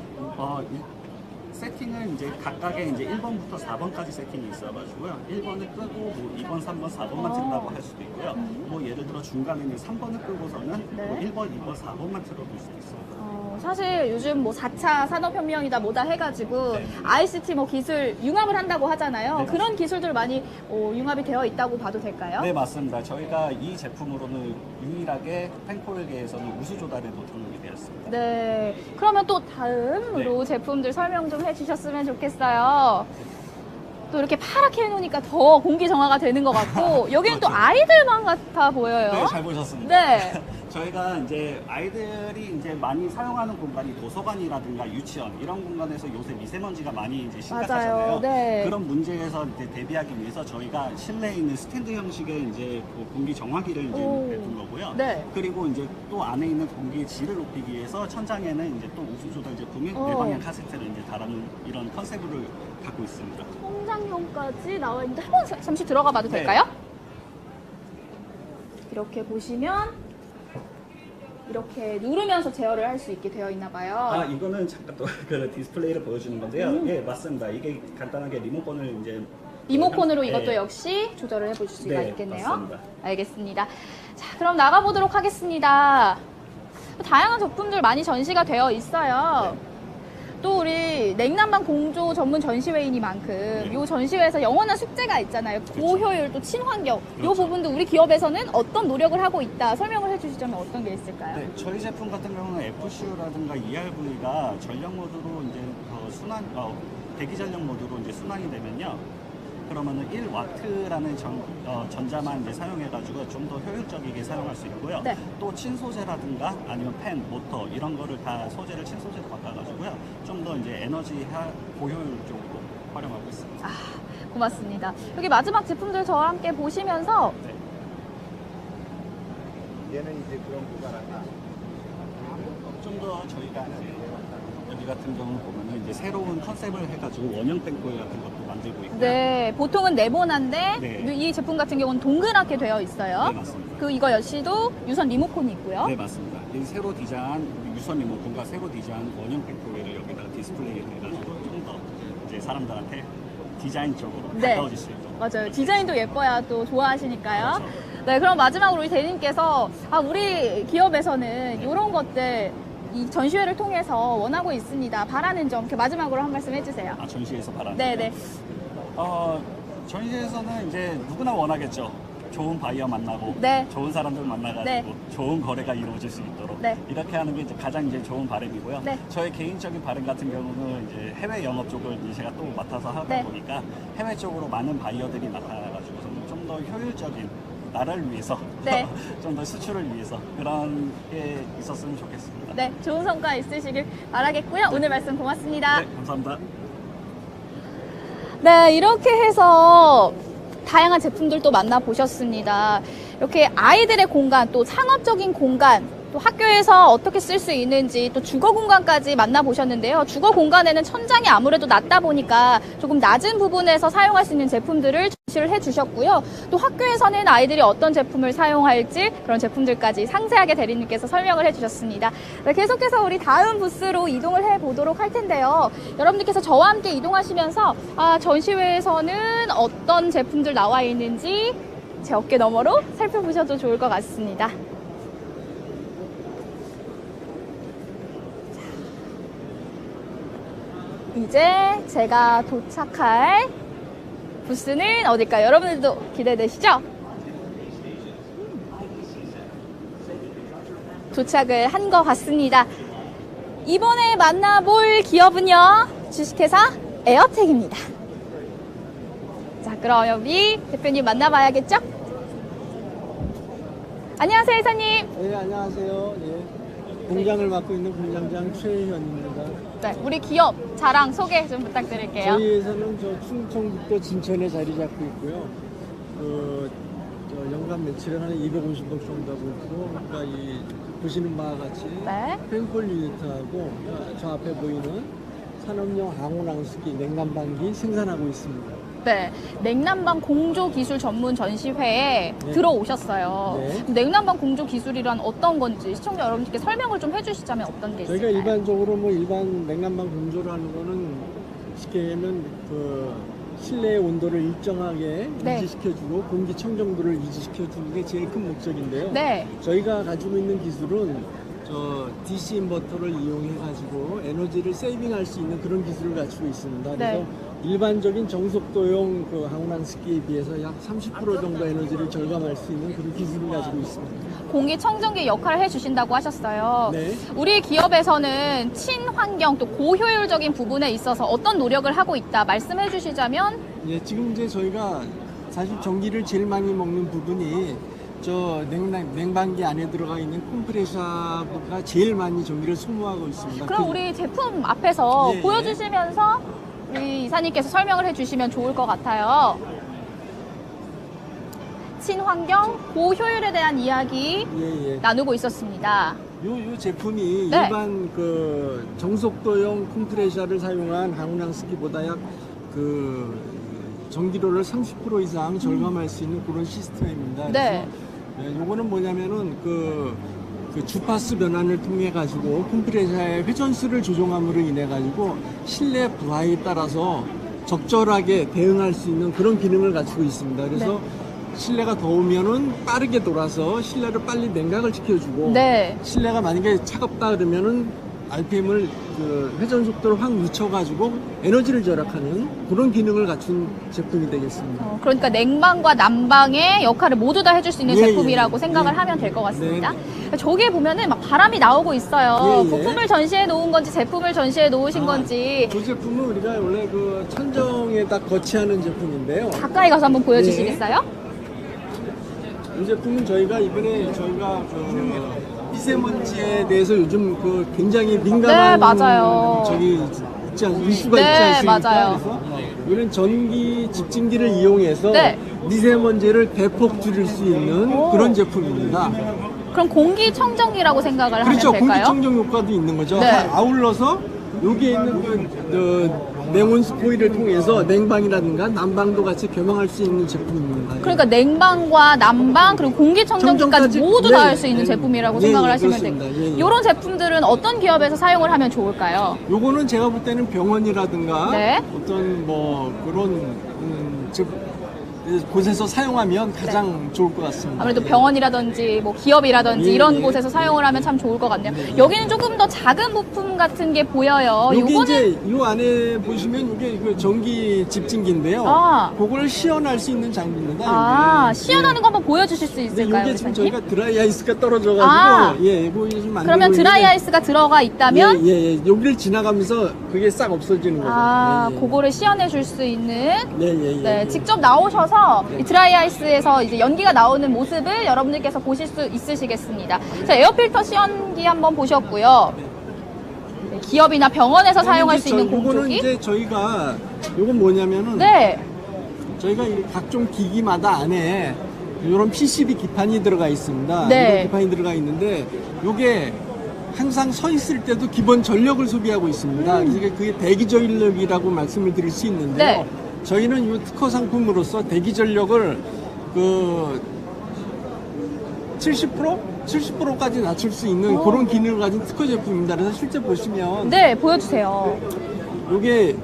세팅은 이제 각각의 이제 1번부터 4번까지 세팅이 있어가지고요. 1번을 끄고 뭐 2번, 3번, 4번만 틀라고 할 수도 있고요. 뭐 예를 들어 중간에 있는 3번을 끄고서는 네. 뭐 1번, 2번, 4번만 틀어둘 수도 있습니다. 사실 요즘 뭐 4차 산업혁명이다 뭐다 해가지고 네. ICT 뭐 기술 융합을 한다고 하잖아요. 네, 그런 기술들 많이 융합이 되어 있다고 봐도 될까요? 네, 맞습니다. 저희가 이 제품으로는 유일하게 펜코일계에서는 우수 조달에도 등록이 되었습니다. 네. 그러면 또 다음으로 제품들 설명 좀 해주셨으면 좋겠어요. 또 이렇게 파랗게 해놓으니까 더 공기 정화가 되는 것 같고 여기는 또 그렇죠. 아이들만 같아 보여요. 네, 잘 보셨습니다. 네. 저희가 이제 아이들이 이제 많이 사용하는 공간이 도서관이라든가 유치원 이런 공간에서 요새 미세먼지가 많이 이제 심각하잖아요. 맞아요. 네. 그런 문제에서 이제 대비하기 위해서 저희가 실내에 있는 스탠드 형식의 이제 그 공기 정화기를 이제 내둔 거고요. 네. 그리고 이제 또 안에 있는 공기의 질을 높이기 위해서 천장에는 이제 또 우수 조달 제품인 내방향 카세트를 이제 달아놓은 이런 컨셉을 갖고 있습니다. 성장형까지 나와 있는데 한번 잠시 들어가 봐도 네. 될까요? 이렇게 보시면 이렇게 누르면서 제어를 할 수 있게 되어 있나 봐요. 이거는 잠깐 또 그 디스플레이를 보여주는 건데요. 예, 맞습니다. 이게 간단하게 리모컨을 이제 리모컨으로 네. 이것도 역시 조절을 해볼 수가 네, 있겠네요. 맞습니다. 알겠습니다. 자, 그럼 나가보도록 하겠습니다. 다양한 제품들 많이 전시가 되어 있어요. 또 우리 냉난방 공조 전문 전시회이니만큼 이 전시회에서 영원한 숙제가 있잖아요. 고효율 또 친환경. 이 그렇죠. 부분도 우리 기업에서는 어떤 노력을 하고 있다 설명을 해주시자면 어떤 게 있을까요? 네, 저희 제품 같은 경우는 FCU라든가 ERV가 전력 모드로 이제 대기 전력 모드로 이제 순환이 되면요. 그러면은 1W라는 전자만 이제 사용해가지고 좀 더 효율적이게 사용할 수 있고요. 네. 또 친소재라든가 아니면 펜, 모터 이런 거를 다 소재를 친소재로 바꿔가지고요. 좀 더 이제 에너지 고효율적으로 활용하고 있습니다. 고맙습니다. 여기 마지막 제품들 저와 함께 보시면서 네. 얘는 이제 그런 구간이나 좀 더 저희가 여기 같은 경우 보면은 이제 새로운 컨셉을 해가지고 원형 펜코일 같은 것도 만들고 있고요. 네, 보통은 네모난데 네. 이 제품 같은 경우는 동그랗게 되어 있어요. 네, 맞습니다. 그 이거 역시도 유선 리모컨이 있고요. 네, 맞습니다. 이 새로 디자인 유선 리모컨과 새로 디자인 원형 펜코일을 여기다 디스플레이를 해가지고 좀 더 이제 사람들한테 디자인 쪽으로 네. 가까워질 수 있도록. 맞아요. 디자인도 예뻐야 또 좋아하시니까요. 그렇죠. 네, 그럼 마지막으로 우리 대리님께서 우리 기업에서는 이런 것들 이 전시회를 통해서 원하고 있습니다. 바라는 점 이렇게 마지막으로 한 말씀 해주세요. 전시회에서 바라는. 네네. 전시회에서는 이제 누구나 원하겠죠. 좋은 바이어 만나고, 네. 좋은 사람들 만나가지고 네. 좋은 거래가 이루어질 수 있도록 네. 이렇게 하는 게 이제 가장 이제 좋은 바람이고요. 네. 저의 개인적인 바람 같은 경우는 이제 해외 영업 쪽을 이제 제가 또 맡아서 하다 네. 보니까 해외 쪽으로 많은 바이어들이 나타나가지고 좀 더 효율적인 나를 위해서, 네. 좀 더 수출을 위해서 그런 게 있었으면 좋겠습니다. 네, 좋은 성과 있으시길 바라겠고요. 오늘 말씀 고맙습니다. 네, 감사합니다. 네, 이렇게 해서 다양한 제품들도 만나보셨습니다. 이렇게 아이들의 공간, 또 상업적인 공간, 또 학교에서 어떻게 쓸 수 있는지, 또 주거 공간까지 만나보셨는데요. 주거 공간에는 천장이 아무래도 낮다 보니까 조금 낮은 부분에서 사용할 수 있는 제품들을 전시를 해주셨고요. 또 학교에서는 아이들이 어떤 제품을 사용할지 그런 제품들까지 상세하게 대리님께서 설명을 해주셨습니다. 네, 계속해서 우리 다음 부스로 이동을 해보도록 할 텐데요. 여러분들께서 저와 함께 이동하시면서 전시회에서는 어떤 제품들 나와 있는지 제 어깨 너머로 살펴보셔도 좋을 것 같습니다. 이제 제가 도착할 부스는 어딜까요? 여러분들도 기대되시죠? 도착을 한 것 같습니다. 이번에 만나볼 기업은요, 주식회사 에어텍입니다. 자, 그럼 여기 대표님 만나봐야겠죠? 안녕하세요, 이사님. 네, 안녕하세요. 예. 공장을 맡고 있는 공장장 최현입니다. 네, 우리 기업 자랑 소개 좀 부탁드릴게요. 저희 회사는 충청북도 진천에 자리 잡고 있고요. 연간 매출은 한 250억 정도 하고 있고, 그러니까 이 보시는 바와 같이 네. 팬콜 유니트하고 저 앞에 보이는 산업용 항온항수기 냉난방기 생산하고 있습니다. 네, 냉난방 공조 기술 전문 전시회에 네. 들어오셨어요. 네. 냉난방 공조 기술이란 어떤 건지 시청자 여러분들께 설명을 좀 해주시자면 어떤 게 있을까요? 저희가 일반적으로 일반 냉난방 공조를 하는 거는 쉽게 얘기하면 실내의 온도를 일정하게 네. 유지시켜주고 공기 청정도를 유지시켜주는 게 제일 큰 목적인데요. 네, 저희가 가지고 있는 기술은 DC 인버터를 이용해 가지고 에너지를 세이빙할 수 있는 그런 기술을 갖추고 있습니다. 그래서 네. 일반적인 정속도용 항온항습기에 비해서 약 30% 정도 에너지를 절감할 수 있는 그런 기술을 가지고 있습니다. 공기 청정기 역할을 해주신다고 하셨어요. 네. 우리 기업에서는 친환경 또 고효율적인 부분에 있어서 어떤 노력을 하고 있다 말씀해 주시자면? 예, 지금 이제 저희가 사실 전기를 제일 많이 먹는 부분이 냉방기 안에 들어가 있는 컴프레셔가 제일 많이 전기를 소모하고 있습니다. 그럼 우리 제품 앞에서 예, 보여주시면서 우리 이사님께서 설명을 해주시면 좋을 것 같아요. 친환경 고효율에 대한 이야기 예, 예. 나누고 있었습니다. 요 제품이 네. 일반 정속도용 컴프레셔를 사용한 항온항습기보다 약 전기료를 30% 이상 절감할 수 있는 그런 시스템입니다. 네. 그래서 요거는 뭐냐면은 그 주파수 변환을 통해 가지고 컴프레셔의 회전수를 조정함으로 인해 가지고 실내 부하에 따라서 적절하게 대응할 수 있는 그런 기능을 갖추고 있습니다. 그래서 실내가 더우면은 빠르게 돌아서 실내를 빨리 냉각을 시켜주고 네. 실내가 만약에 차갑다 그러면은 RPM을 회전 속도를 확 늦춰가지고 에너지를 절약하는 그런 기능을 갖춘 제품이 되겠습니다. 그러니까 냉방과 난방의 역할을 모두 다 해줄 수 있는 예, 제품이라고 예, 생각을 예. 하면 될 것 같습니다. 네, 저기에 보면은 막 바람이 나오고 있어요. 예, 예. 부품을 전시해 놓은 건지 제품을 전시해 놓으신 건지 그 제품은 우리가 원래 천정에다 거치하는 제품인데요. 가까이 가서 한번 보여주시겠어요? 이 제품은 저희가 이번에 미세먼지에 대해서 요즘 굉장히 민감한 네, 맞아요. 이슈가 네, 있지 않습니까? 맞아요. 그래서 우리는 전기 집진기를 이용해서 네. 미세먼지를 대폭 줄일 수 있는 그런 제품입니다. 그럼 공기청정기라고 생각을 그렇죠. 하면 될까요? 공기청정 효과도 있는 거죠. 네. 아울러서 여기에 있는 냉온수 포일을 통해서 냉방이라든가 난방도 같이 겸용할 수 있는 제품입니다. 그러니까 냉방과 난방 그리고 공기청정기까지 청정까지, 모두 네, 다 할 수 있는 네, 제품이라고 네, 생각을 네, 하시면 그렇습니다. 되고 예, 예. 이런 제품들은 어떤 기업에서 사용을 하면 좋을까요? 요거는 제가 볼 때는 병원이라든가 네. 어떤 뭐 그런 곳에서 사용하면 가장 좋을 것 같습니다. 아무래도 예. 병원이라든지 뭐 기업이라든지 예, 이런 예. 곳에서 사용을 하면 참 좋을 것 같네요. 여기는 조금 더 작은 부품 같은 게 보여요. 여기 요거는 이제 요 안에 보시면 이게 그 전기 집진기인데요. 아. 그걸 시연할 수 있는 장비입니다. 아, 이게. 시연하는 거 한번 보여주실 수 네, 있을까요? 이게 지금 이사님? 저희가 드라이 아이스가 떨어져가지고 아. 예, 이거 지금 만들고 그러면 드라이 있는데 아이스가 들어가 있다면 예, 여기를 지나가면서 그게 싹 없어지는 거죠. 아, 예, 예. 그거를 시연해 줄 수 있는 예. 네, 직접 나오셔서 이 드라이 아이스에서 이제 연기가 나오는 모습을 여러분들께서 보실 수 있으시겠습니다. 자, 에어필터 시연기 한번 보셨고요. 네, 기업이나 병원에서 사용할 수 있는 요거는 공조기. 이제 저희가 요건 뭐냐면은 네. 저희가 이 각종 기기마다 안에 이런 PCB 기판이 들어가 있습니다. 네. 이런 기판이 들어가 있는데 요게 항상 서 있을 때도 기본 전력을 소비하고 있습니다. 그래서 그게 대기 전력이라고 말씀을 드릴 수 있는데요. 네. 저희는 이 특허 상품으로서 대기 전력을 그 70%까지 낮출 수 있는 그런 기능을 가진 특허 제품입니다. 그래서 실제 보시면 네, 보여주세요. 요게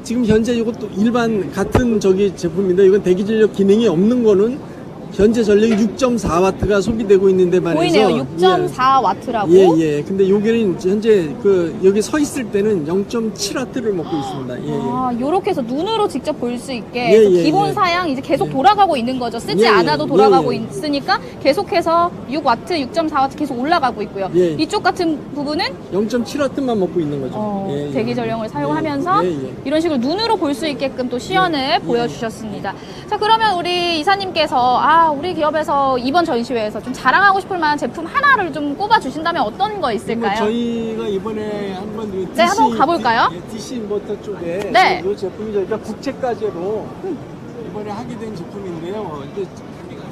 지금 현재 이것도 일반 같은 저기 제품인데 이건 대기 전력 기능이 없는 거는 현재 전력이 6.4W가 소비되고 있는데 말이죠. 보이네요. 6.4W라고. 예. 근데 여기는 현재 그 여기 서 있을 때는 0.7W를 먹고 있습니다. 예. 아, 요렇게 해서 눈으로 직접 볼 수 있게 예, 그래서 예, 기본 예. 사양 이제 계속 예. 돌아가고 있는 거죠. 쓰지 예, 예. 않아도 돌아가고 예, 예. 있으니까 계속해서 6W, 6.4W 계속 올라가고 있고요. 예. 이쪽 같은 부분은 0.7W만 먹고 있는 거죠. 예, 예. 대기 전력을 사용하면서 예, 예. 이런 식으로 눈으로 볼 수 있게끔 또 시연을 보여주셨습니다. 자, 그러면 우리 이사님께서 우리 기업에서 이번 전시회에서 좀 자랑하고 싶을 만한 제품 하나를 좀 꼽아 주신다면 어떤 거 있을까요? 저희가 이번에 한번 그 네, 한번 가볼까요? DC 인버터 쪽에 네. 이 제품이 저희가 국제과제로 이번에 하게 된 제품인데요. 이게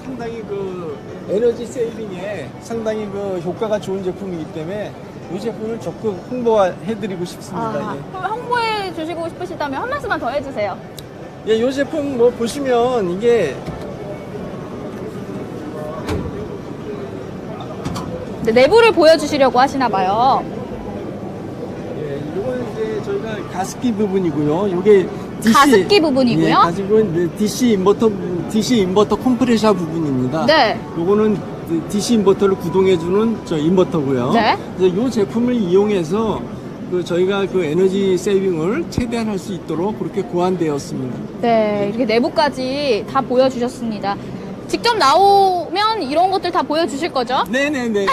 상당히 그 에너지 세이빙에 상당히 그 효과가 좋은 제품이기 때문에 이 제품을 적극 홍보해드리고 싶습니다. 홍보해 주시고 싶으시다면 한 말씀만 더 해주세요. 예, 이 제품 뭐 보시면 이게 네, 내부를 보여주시려고 하시나 봐요. 예, 이건 이제 저희가 가습기 부분이고요. 이게 DC, 가습기 부분이고요? 예, 가지고 DC 인버터 컴프레셔 부분입니다. 네. 요거는 DC 인버터를 구동해주는 저 인버터고요. 네. 그래서 이 제품을 이용해서 그 저희가 그 에너지 세이빙을 최대한 할 수 있도록 그렇게 고안되었습니다. 네, 이렇게 내부까지 다 보여주셨습니다. 직접 나오면 이런 것들 다 보여주실 거죠? 네네네.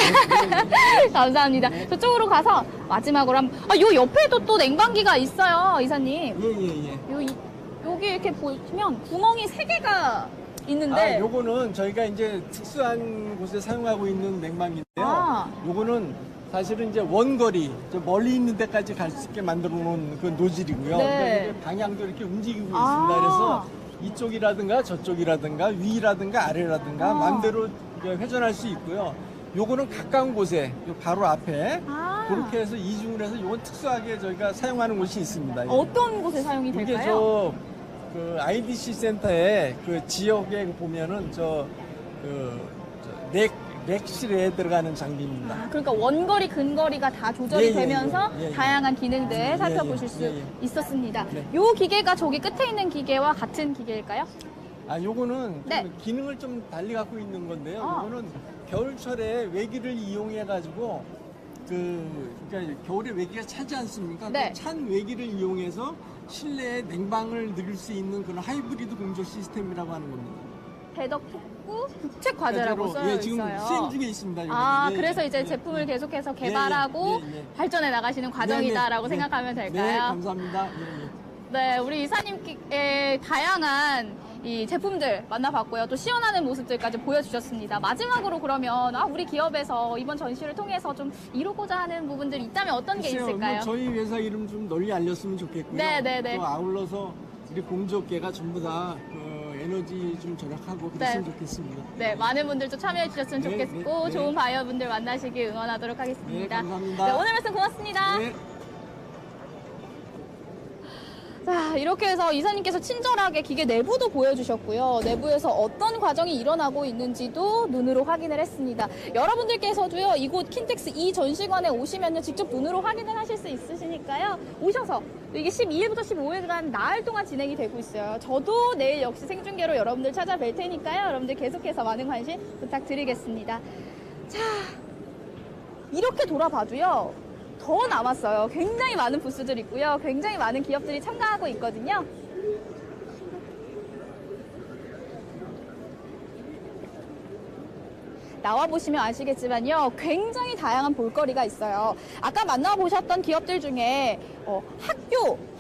감사합니다. 저쪽으로 가서 마지막으로 요 옆에도 또 냉방기가 있어요, 이사님. 예. 여기 이렇게 보시면 구멍이 3개가 있는데. 요거는 저희가 이제 특수한 곳에 사용하고 있는 냉방기인데요. 아. 요거는 사실은 이제 원거리, 저 멀리 있는 데까지 갈 수 있게 만들어 놓은 그 노즐이고요. 네. 그러니까 이게 방향도 이렇게 움직이고 있습니다. 아. 그래서 이쪽이라든가 저쪽이라든가 위라든가 아래라든가 마음대로 회전할 수 있고요. 요거는 가까운 곳에 요 바로 앞에 그렇게 해서 이중을 해서 요건 특수하게 저희가 사용하는 곳이 있습니다. 어떤 곳에 사용이 이게 될까요? 그 IDC 센터에 그 지역에 보면은 넥실에 들어가는 장비입니다. 그러니까 원거리, 근거리가 다 조절이 예, 예, 되면서 예, 예. 다양한 기능들 예, 살펴보실 예, 수 예, 예. 있었습니다. 네. 요 기계가 저기 끝에 있는 기계와 같은 기계일까요? 요거는 네. 좀 기능을 좀 달리 갖고 있는 건데요. 어. 요거는 겨울철에 외기를 이용해 가지고 그러니까 겨울에 외기가 차지 않습니까? 네. 그 찬 외기를 이용해서 실내에 냉방을 늘릴 수 있는 그런 하이브리드 공조 시스템이라고 하는 겁니다. 대덕 북구 국책 과제라고 써 지금 있어요. 시행 중에 있습니다. 이거는. 예, 그래서 예, 이제 예. 제품을 계속해서 개발하고 예, 예. 발전해 나가시는 과정이다라고 네, 네. 생각하면 네, 될까요? 감사합니다. 네, 우리 이사님의 다양한 이 제품들 만나봤고요. 또 시연하는 모습들까지 보여주셨습니다. 마지막으로 그러면 우리 기업에서 이번 전시를 통해서 좀 이루고자 하는 부분들이 있다면 어떤 게 글쎄요, 있을까요? 뭐 저희 회사 이름 좀 널리 알렸으면 좋겠고요. 네, 네, 네. 또 아울러서 우리 공조업계가 전부 다 에너지 좀 절약하고 그랬으면 네. 좋겠습니다. 네, 많은 분들 좀 참여해 주셨으면 네, 좋겠고 네, 네. 좋은 바이어분들 만나시길 응원하도록 네, 하겠습니다. 감사합니다. 네, 오늘 말씀 고맙습니다. 네. 자, 이렇게 해서 이사님께서 친절하게 기계 내부도 보여주셨고요. 내부에서 어떤 과정이 일어나고 있는지도 눈으로 확인을 했습니다. 여러분들께서도요, 이곳 킨텍스 이 전시관에 오시면 직접 눈으로 확인을 하실 수 있으시니까요. 오셔서 이게 12일부터 15일간 나흘 동안 진행이 되고 있어요. 저도 내일 역시 생중계로 여러분들 찾아뵐 테니까요. 여러분들 계속해서 많은 관심 부탁드리겠습니다. 자, 이렇게 돌아봐도요. 더 남았어요. 굉장히 많은 부스들이 있고요. 굉장히 많은 기업들이 참가하고 있거든요. 나와보시면 아시겠지만요. 굉장히 다양한 볼거리가 있어요. 아까 만나보셨던 기업들 중에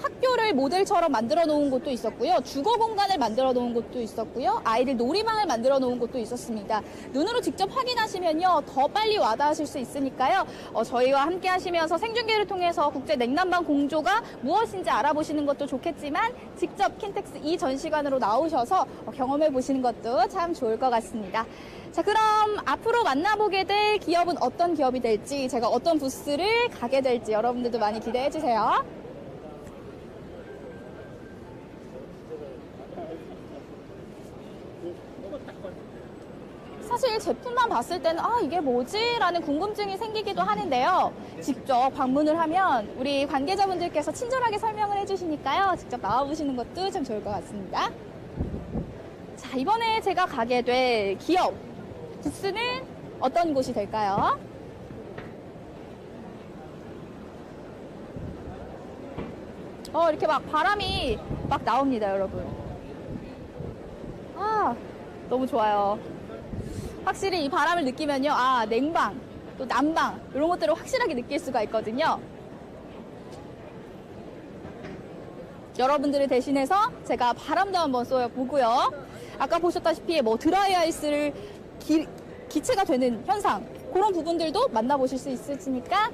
학교를 모델처럼 만들어 놓은 곳도 있었고요. 주거 공간을 만들어 놓은 곳도 있었고요. 아이들 놀이방을 만들어 놓은 곳도 있었습니다. 눈으로 직접 확인하시면요. 더 빨리 와닿으실 수 있으니까요. 저희와 함께 하시면서 생중계를 통해서 국제 냉난방 공조가 무엇인지 알아보시는 것도 좋겠지만 직접 킨텍스 이 전시관으로 나오셔서 경험해 보시는 것도 참 좋을 것 같습니다. 자, 그럼 앞으로 만나보게 될 기업은 어떤 기업이 될지, 제가 어떤 부스를 가게 될지 여러분들도 많이 기대해 주세요. 사실 제품만 봤을 때는 이게 뭐지? 라는 궁금증이 생기기도 하는데요. 직접 방문을 하면 우리 관계자분들께서 친절하게 설명을 해주시니까요. 직접 나와보시는 것도 참 좋을 것 같습니다. 자, 이번에 제가 가게 될 기업 부스는 어떤 곳이 될까요? 이렇게 막 바람이 막 나옵니다, 여러분. 너무 좋아요. 확실히 이 바람을 느끼면요, 냉방, 또 난방, 이런 것들을 확실하게 느낄 수가 있거든요. 여러분들을 대신해서 제가 바람도 한번 쏘여보고요. 아까 보셨다시피 드라이 아이스를 기체가 되는 현상, 그런 부분들도 만나보실 수 있으시니까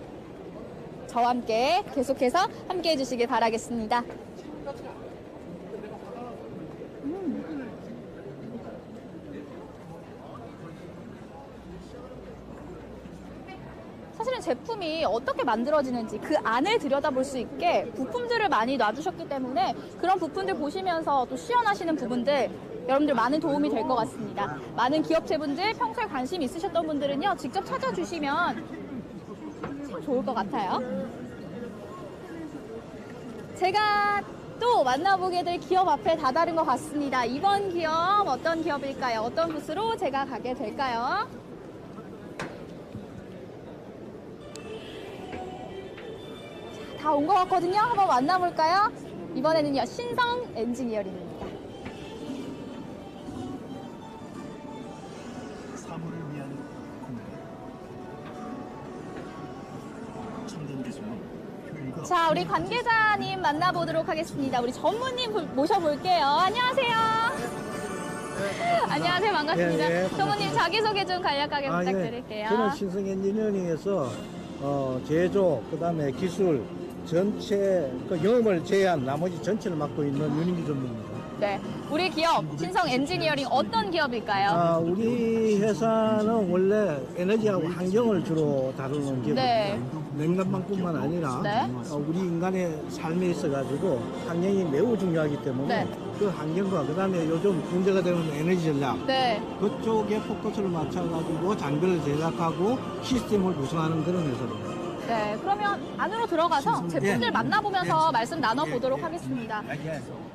저와 함께 계속해서 함께 해주시길 바라겠습니다. 사실은 제품이 어떻게 만들어지는지 그 안을 들여다볼 수 있게 부품들을 많이 놔주셨기 때문에 그런 부품들 보시면서 또 시연하시는 부분들 여러분들 많은 도움이 될 것 같습니다. 많은 기업체분들 평소에 관심 있으셨던 분들은요, 직접 찾아주시면 참 좋을 것 같아요. 제가 또 만나보게 될 기업 앞에 다다른 것 같습니다. 이번 기업 어떤 기업일까요? 어떤 부스로 제가 가게 될까요? 다 온 것 같거든요. 한번 만나볼까요? 이번에는요, 신성 엔지니어링입니다. 사물을 위한 공간. 첨단 기술은 효율과 자, 우리 관계자님 만나보도록 하겠습니다. 우리 전무님 모셔볼게요. 안녕하세요. 안녕하세요. 반갑습니다. 예, 예, 전무님 자기소개 좀 간략하게 부탁드릴게요. 저는 신성 엔지니어링에서 제조, 그다음에 기술 전체 그 영업을 제외한 나머지 전체를 맡고 있는 윤인기 전무입니다. 네, 우리 기업 신성 엔지니어링 어떤 기업일까요? 우리 회사는 원래 에너지하고 환경을 주로 다루는 기업입니다. 네. 냉난방뿐만 아니라 네. 우리 인간의 삶에 있어가지고 환경이 매우 중요하기 때문에 네. 그 환경과 그다음에 요즘 문제가 되는 에너지 전략 네. 그쪽에 포커스를 맞춰가지고 장비를 제작하고 시스템을 구성하는 그런 회사입니다. 네, 그러면 안으로 들어가서 제품들 만나보면서 말씀 나눠보도록 하겠습니다.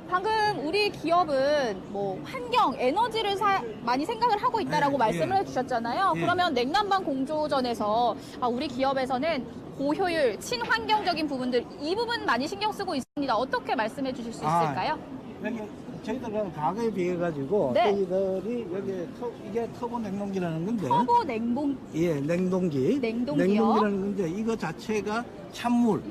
방금 우리 기업은 환경, 에너지를 많이 생각을 하고 있다라고 말씀을 해주셨잖아요. 그러면 냉난방 공조전에서 우리 기업에서는 고효율, 친환경적인 부분들, 이 부분 많이 신경 쓰고 있습니다. 어떻게 말씀해 주실 수 있을까요? 여기 저희들은 과거에 비해 가지고 네. 저희들이 여기 이게 터보 냉동기라는 건데 터보 냉동, 예, 냉동기. 냉동기요? 냉동기라는 건데 이거 자체가 찬물,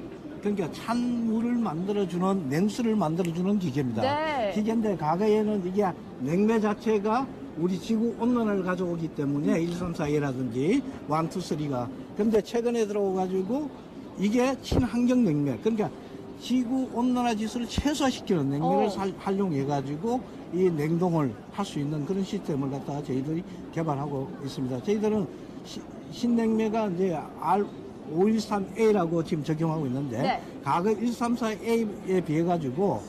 그러니까 찬물을 만들어주는 냉수를 만들어주는 기계입니다. 네. 기계인데 과거에는 이게 냉매 자체가 우리 지구 온난화를 가져오기 때문에 1, 3, 4라든지 1, 2, 3가 근데 최근에 들어와가지고 이게 친환경 냉매, 그러니까 지구 온난화 지수를 최소화시키는 냉매를 활용해가지고 이 냉동을 할 수 있는 그런 시스템을 갖다가 저희들이 개발하고 있습니다. 저희들은 신냉매가 이제 513A라고 지금 적용하고 있는데 네. 과거 134A에 비해 가지고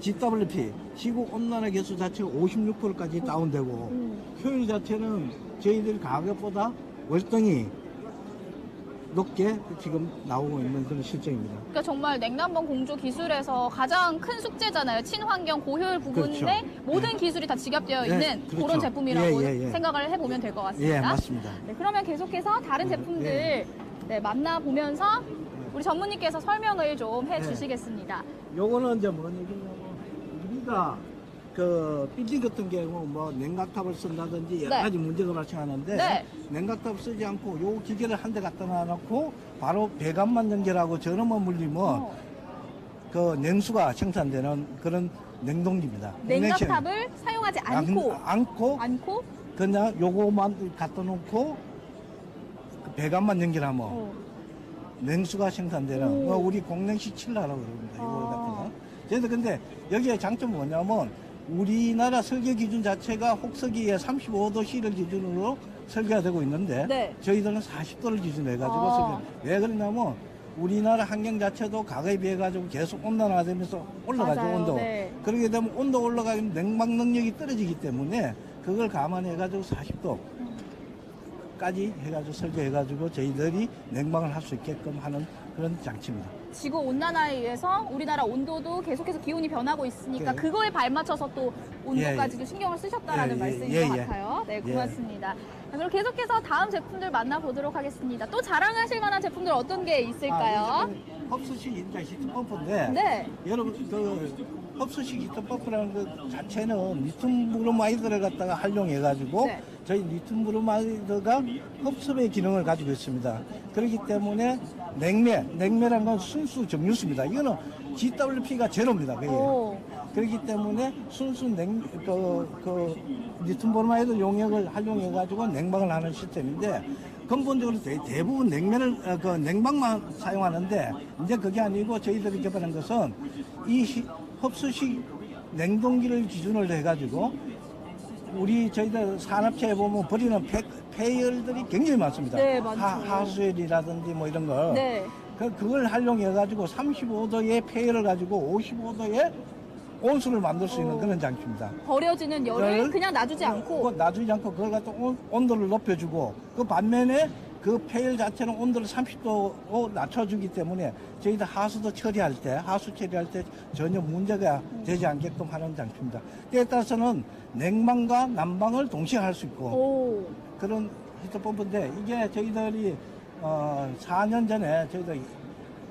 GWP 지구 온난화 계수 자체가 56%까지 다운되고 효율 자체는 저희들 과거보다 월등히 높게 지금 나오고 있는 그런 실정입니다. 그러니까 정말 냉난방 공조 기술에서 가장 큰 숙제잖아요. 친환경 고효율 부분인데 그렇죠. 모든 예. 기술이 다 지갑되어 예, 있는 그렇죠. 그런 제품이라고 예, 예, 예. 생각을 해보면 될 것 같습니다. 예, 맞습니다. 네, 그러면 계속해서 다른 제품들 예. 네, 만나보면서 우리 전무님께서 설명을 좀 해주시겠습니다. 요거는 이제 뭔 얘기냐면 우리가 그 빌딩 같은 경우 뭐 냉각탑을 쓴다든지 여러 네. 가지 문제가 발생하는데 네. 냉각탑 쓰지 않고 요 기계를 한 대 갖다 놔놓고 바로 배관만 연결하고 전원만 물리면 그 냉수가 생산되는 그런 냉동기입니다. 냉각탑을 사용하지 않고 않고 그냥 요거만 갖다 놓고 그 배관만 연결하면 어. 냉수가 생산되는 오. 우리 공냉시 칠라라고 그럽니다. 이거 아. 같은 거. 그래서 근데 여기에 장점은 뭐냐면 우리나라 설계 기준 자체가 혹서기에 35도C를 기준으로 설계가 되고 있는데 네. 저희들은 40도를 기준으로 해가지고 아. 설계. 왜 그러냐면 우리나라 환경 자체도 과거에 비해 가지고 계속 온난화가 되면서 올라가죠. 맞아요. 온도. 네. 그러게 되면 온도 올라가면 냉방 능력이 떨어지기 때문에 그걸 감안해 가지고 40도 까지 해가지고 설계해가지고 저희들이 냉방을 할 수 있게끔 하는 그런 장치입니다. 지구 온난화에 의해서 우리나라 온도도 계속해서 기온이 변하고 있으니까 네. 그거에 발맞춰서 또 온도까지도 예, 예. 신경을 쓰셨다라는 예, 예, 말씀인 예, 것 예. 같아요. 네, 예. 고맙습니다. 자, 그럼 계속해서 다음 제품들 만나보도록 하겠습니다. 또 자랑하실 만한 제품들 어떤 게 있을까요? 흡수식 인자 히트펌프인데 네. 여러분 그 흡수식 히트펌프라는 그 자체는 리튬 브로마이드를 갖다가 활용해가지고 네. 저희 리튬 브로마이드가 흡수의 기능을 가지고 있습니다. 그렇기 때문에 냉매라는 건 순수 정유수입니다. 이거는 GWP가 제로입니다. 그게. 오. 그렇기 때문에 순수 리튬 브로마이드 용액을 활용해가지고 냉방을 하는 시스템인데 근본적으로 대부분 냉방만 사용하는데 이제 그게 아니고 저희들이 개발한 것은 이 흡수식 냉동기를 기준으로 해가지고 저희들 산업체에 보면 버리는 폐열들이 굉장히 많습니다. 네, 많죠. 하수열이라든지 뭐 이런 걸. 네. 그걸 활용해가지고 35도의 폐열을 가지고 55도의 온수를 만들 수 있는 그런 장치입니다. 버려지는 열을 그냥 놔두지 않고 놔두지 않고 그걸 갖다 온도를 높여주고 그 반면에 그 폐열 자체는 온도를 30도 낮춰주기 때문에 저희들 하수 처리할 때 전혀 문제가 되지 않게끔 하는 장치입니다. 때에 따라서는 냉방과 난방을 동시에 할 수 있고 오. 그런 히트펌프인데 이게 저희들이 4년 전에 저희들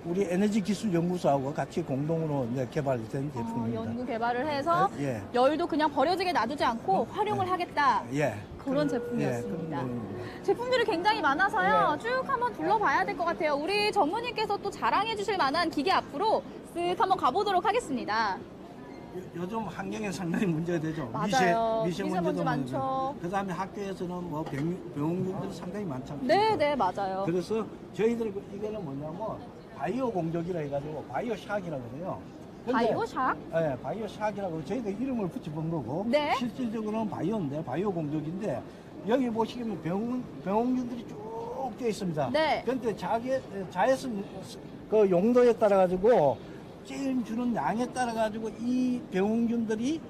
우리 에너지기술연구소하고 같이 공동으로 이제 개발된 제품입니다. 연구 개발을 해서 예. 열도 그냥 버려지게 놔두지 않고 활용을 하겠다. 예. 그런 제품이었습니다. 그런 내용입니다. 제품들이 굉장히 많아서요. 네. 쭉 한번 둘러봐야 될 것 같아요. 우리 전무님께서 또 자랑해 주실 만한 기계 앞으로 쓱 한번 가보도록 하겠습니다. 요즘 환경에 상당히 문제가 되죠. 맞아요. 미세먼지도 미세먼지 많죠. 그 다음에 학교에서는 뭐 병원들이 상당히 많지 않습니까? 네, 네, 맞아요. 그래서 저희들 이거는 뭐냐면 바이오 공조기라 해가지고 바이오 샥이라고 그래요. 근데 바이오샥? 네, 바이오 샥이라고 저희들 이름을 붙여본 거고 네. 실질적으로는 바이오인데 바이오 공조기인데 여기 보시면 병원균들이 쭉 되어 있습니다. 네. 그런데 자외선 그 용도에 따라 가지고 제일 주는 양에 따라 가지고 이 병원균들이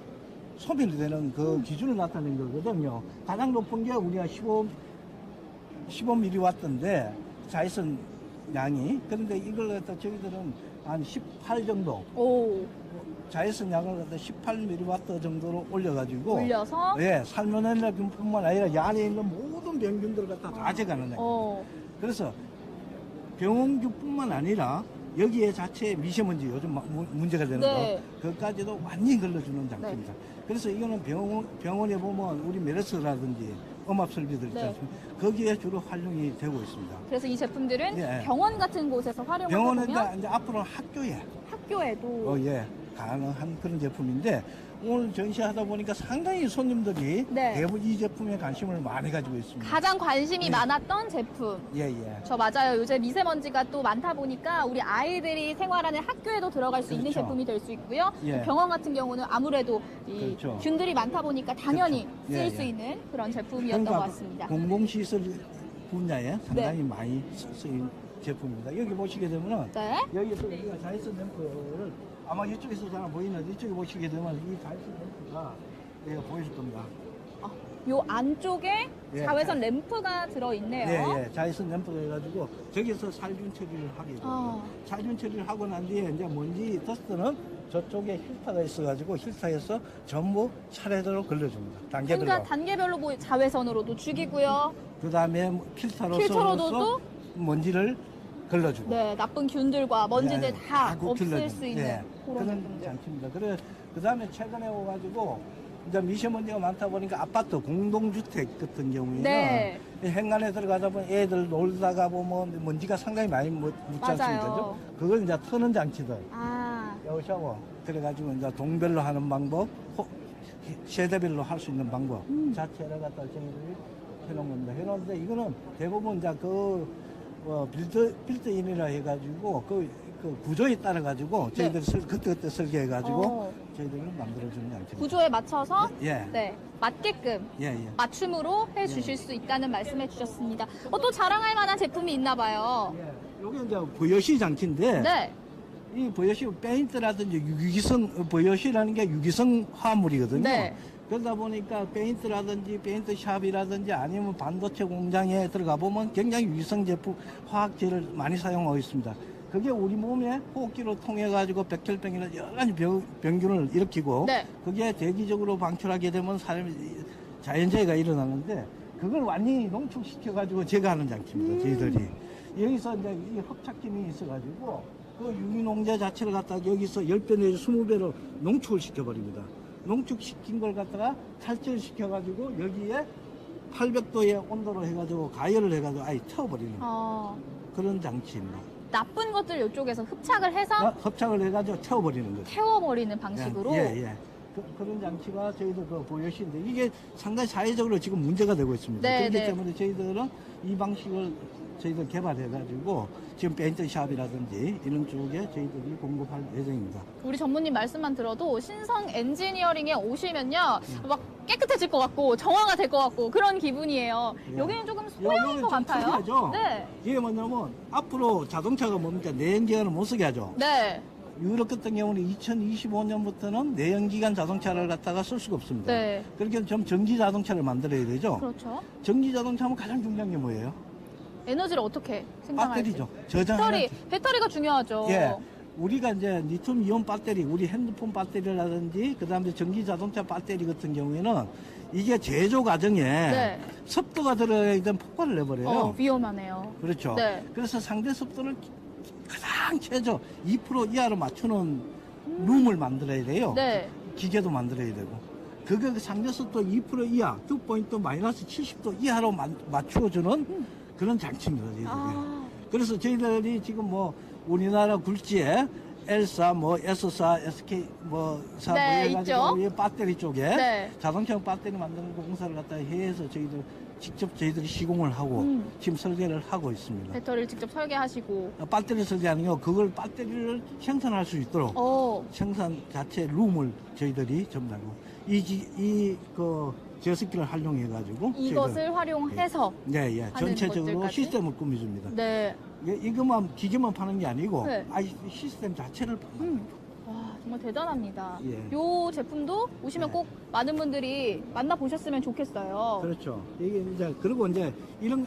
소멸이 되는 그 기준을 나타낸 거거든요. 가장 높은 게 우리가 15mW인데 자외선 양이. 그런데 이걸 갖다 저희들은 한 18 정도 오. 자외선 양을 갖다 18mW 정도로 올려가지고 올려서? 예, 살모넬라균뿐만 아니라 이 안에 있는 모든 병균들을 갖다 다 제거하는 거예요. 그래서 병원균뿐만 아니라 여기에 자체에 미세먼지 요즘 문제가 되는 네. 거 그것까지도 완전히 걸러주는 장치입니다. 그래서 이거는 병원에 보면 우리 메르스라든지 음압 설비들 있지 네. 않습니까? 거기에 주로 활용이 되고 있습니다. 그래서 이 제품들은 예. 병원 같은 곳에서 활용을 병원에다 해보면 이제 앞으로 학교에 학교에도 예, 가능한 그런 제품인데 오늘 전시하다 보니까 상당히 손님들이 네. 대부분 이 제품에 관심을 많이 가지고 있습니다. 가장 관심이 예. 많았던 제품. 예, 예. 저 맞아요. 요새 미세먼지가 또 많다 보니까 우리 아이들이 생활하는 학교에도 들어갈 수 있는 그렇죠. 제품이 될 수 있고요. 예. 병원 같은 경우는 아무래도 이 그렇죠. 균들이 많다 보니까 당연히 그렇죠. 쓰일 예, 수 예. 있는 그런 제품이었던 것 같습니다. 공공시설 분야에 상당히 네. 많이 쓰인 제품입니다. 여기 보시게 되면은 네. 여기서 우리가 자외선 램프를 아마 이쪽에서 잘 안 보이는데 이쪽에 보시게 되면 이 자외선 램프가 내가 보여줄 겁니다. 요 안쪽에 예, 자외선 램프가 들어있네요. 예, 예. 자외선 램프가 해가지고 저기서 살균 처리를 하게 됩니다. 아. 살균 처리를 하고 난 뒤에 이제 먼지 더스트는 저쪽에 필터가 있어가지고 필터에서 전부 차례대로 걸러줍니다. 단계별로. 그러니까 단계별로 뭐 자외선으로도 죽이고요. 그 다음에 필터로서 필터로도 먼지를 걸러주고. 네, 나쁜 균들과 먼지들 예, 다 다 없앨 길러주고. 수 있는 예, 그런 그런 제품들. 장치입니다. 그래 그 다음에 최근에 오가지고 이제 미세먼지가 많다 보니까 아파트 공동주택 같은 경우에는 네. 행간에 들어가다 보면 애들 놀다가 보면 먼지가 상당히 많이 묻지 않습니까? 맞아요. 그죠? 그걸 이제 터는 장치들. 아, 여기서 그래가지고 이제 동별로 하는 방법, 세대별로 할 수 있는 방법 자체를 갖다 저희들이 해놓은 겁니다. 해놓은데 이거는 대부분 이제 빌트인이라 해가지고 그 구조에 따라 가지고 저희들이 그때 설계해가지고 저희들이 만들어주는 장치입니다. 구조에 맞춰서 예. 네, 맞게끔 예, 예. 맞춤으로 해주실 수 있다는 말씀해 주셨습니다. 또 자랑할 만한 제품이 있나 봐요. 예. 요게 이제 버여시 장치인데 네. 이 버여시 페인트라든지 유기성 버여시라는 게 유기성 화물이거든요. 네. 그러다 보니까 페인트라든지 페인트샵이라든지 아니면 반도체 공장에 들어가 보면 굉장히 유기성 제품 화학제를 많이 사용하고 있습니다. 그게 우리 몸에 호흡기로 통해 가지고 백혈병이나 여러 가지 병균을 일으키고 네. 그게 대기적으로 방출하게 되면 사람이 자연재해가 일어나는데 그걸 완전히 농축시켜 가지고 제거하는 장치입니다. 저희들이 여기서 이제 이 흡착균이 있어 가지고 그 유기농제 자체를 갖다가 여기서 10배 내지 20배로 농축을 시켜버립니다. 농축시킨 걸 갖다가 탈취를 시켜가지고 여기에 800도의 온도로 해가지고 가열을 해가지고 아예 태워버리는 그런 장치입니다. 나쁜 것들 이쪽에서 흡착을 해서 흡착을 해가지고 태워버리는 거죠. 태워버리는 방식으로. 예. 그런 장치가 저희들 그 보여시인데 이게 상당히 사회적으로 지금 문제가 되고 있습니다. 네, 그렇기 네. 때문에 저희들은 이 방식을 저희들 개발해가지고 지금 페인트샵이라든지 이런 쪽에 저희들이 공급할 예정입니다. 우리 전무님 말씀만 들어도 신성 엔지니어링에 오시면요 막 깨끗해질 것 같고 정화가 될 것 같고 그런 기분이에요. 예. 여기는 조금 소형인 여기는 것 좀 같아요. 특이하죠? 네. 이게 뭐냐면 앞으로 자동차가 뭡니까 내연기관을 못 쓰게 하죠. 네. 유럽 같은 경우는 2025년부터는 내연기관 자동차를 갖다가 쓸 수가 없습니다. 네. 그렇게 좀 전기 자동차를 만들어야 되죠. 그렇죠. 전기 자동차 하면 가장 중요한 게 뭐예요? 에너지를 어떻게 생산할지. 배터리죠. 저장하는 배터리가 중요하죠. 예. 우리가 이제 리튬 이온 배터리, 우리 핸드폰 배터리라든지 그다음에 전기 자동차 배터리 같은 경우에는 이게 제조 과정에 네. 습도가 들어야 되는 폭발을 내버려요. 위험하네요. 그렇죠. 네. 그래서 상대 습도를 가장 최저 2% 이하로 맞추는 룸을 만들어야 돼요. 네. 기계도 만들어야 되고. 그거 상대 습도 2% 이하, 두 포인트 마이너스 70도 이하로 맞추어주는 그런 장치입니다. 저희들이. 그래서 저희들이 지금 뭐 우리나라 굴지에 L사, 뭐 S사, SK 뭐사 네, 뭐 있죠. 해가지고 이 배터리 쪽에 네. 자동차 배터리 만드는 공사를 갖다 해서 직접 저희들이 시공을 하고 지금 설계를 하고 있습니다. 배터리를 직접 설계하시고. 배터리 설계하는 거 그걸 배터리를 생산할 수 있도록 생산 자체 룸을 저희들이 전부하고 그 제습기를 활용해가지고 이것을 활용해서 네, 하는 전체적으로 것들까지? 시스템을 꾸며줍니다. 네. 이것만 기계만 파는 게 아니고 네. 시스템 자체를 파는 와, 정말 대단합니다. 예. 요 제품도 오시면 네. 꼭 많은 분들이 만나보셨으면 좋겠어요. 그렇죠. 이게 이제 그리고 이제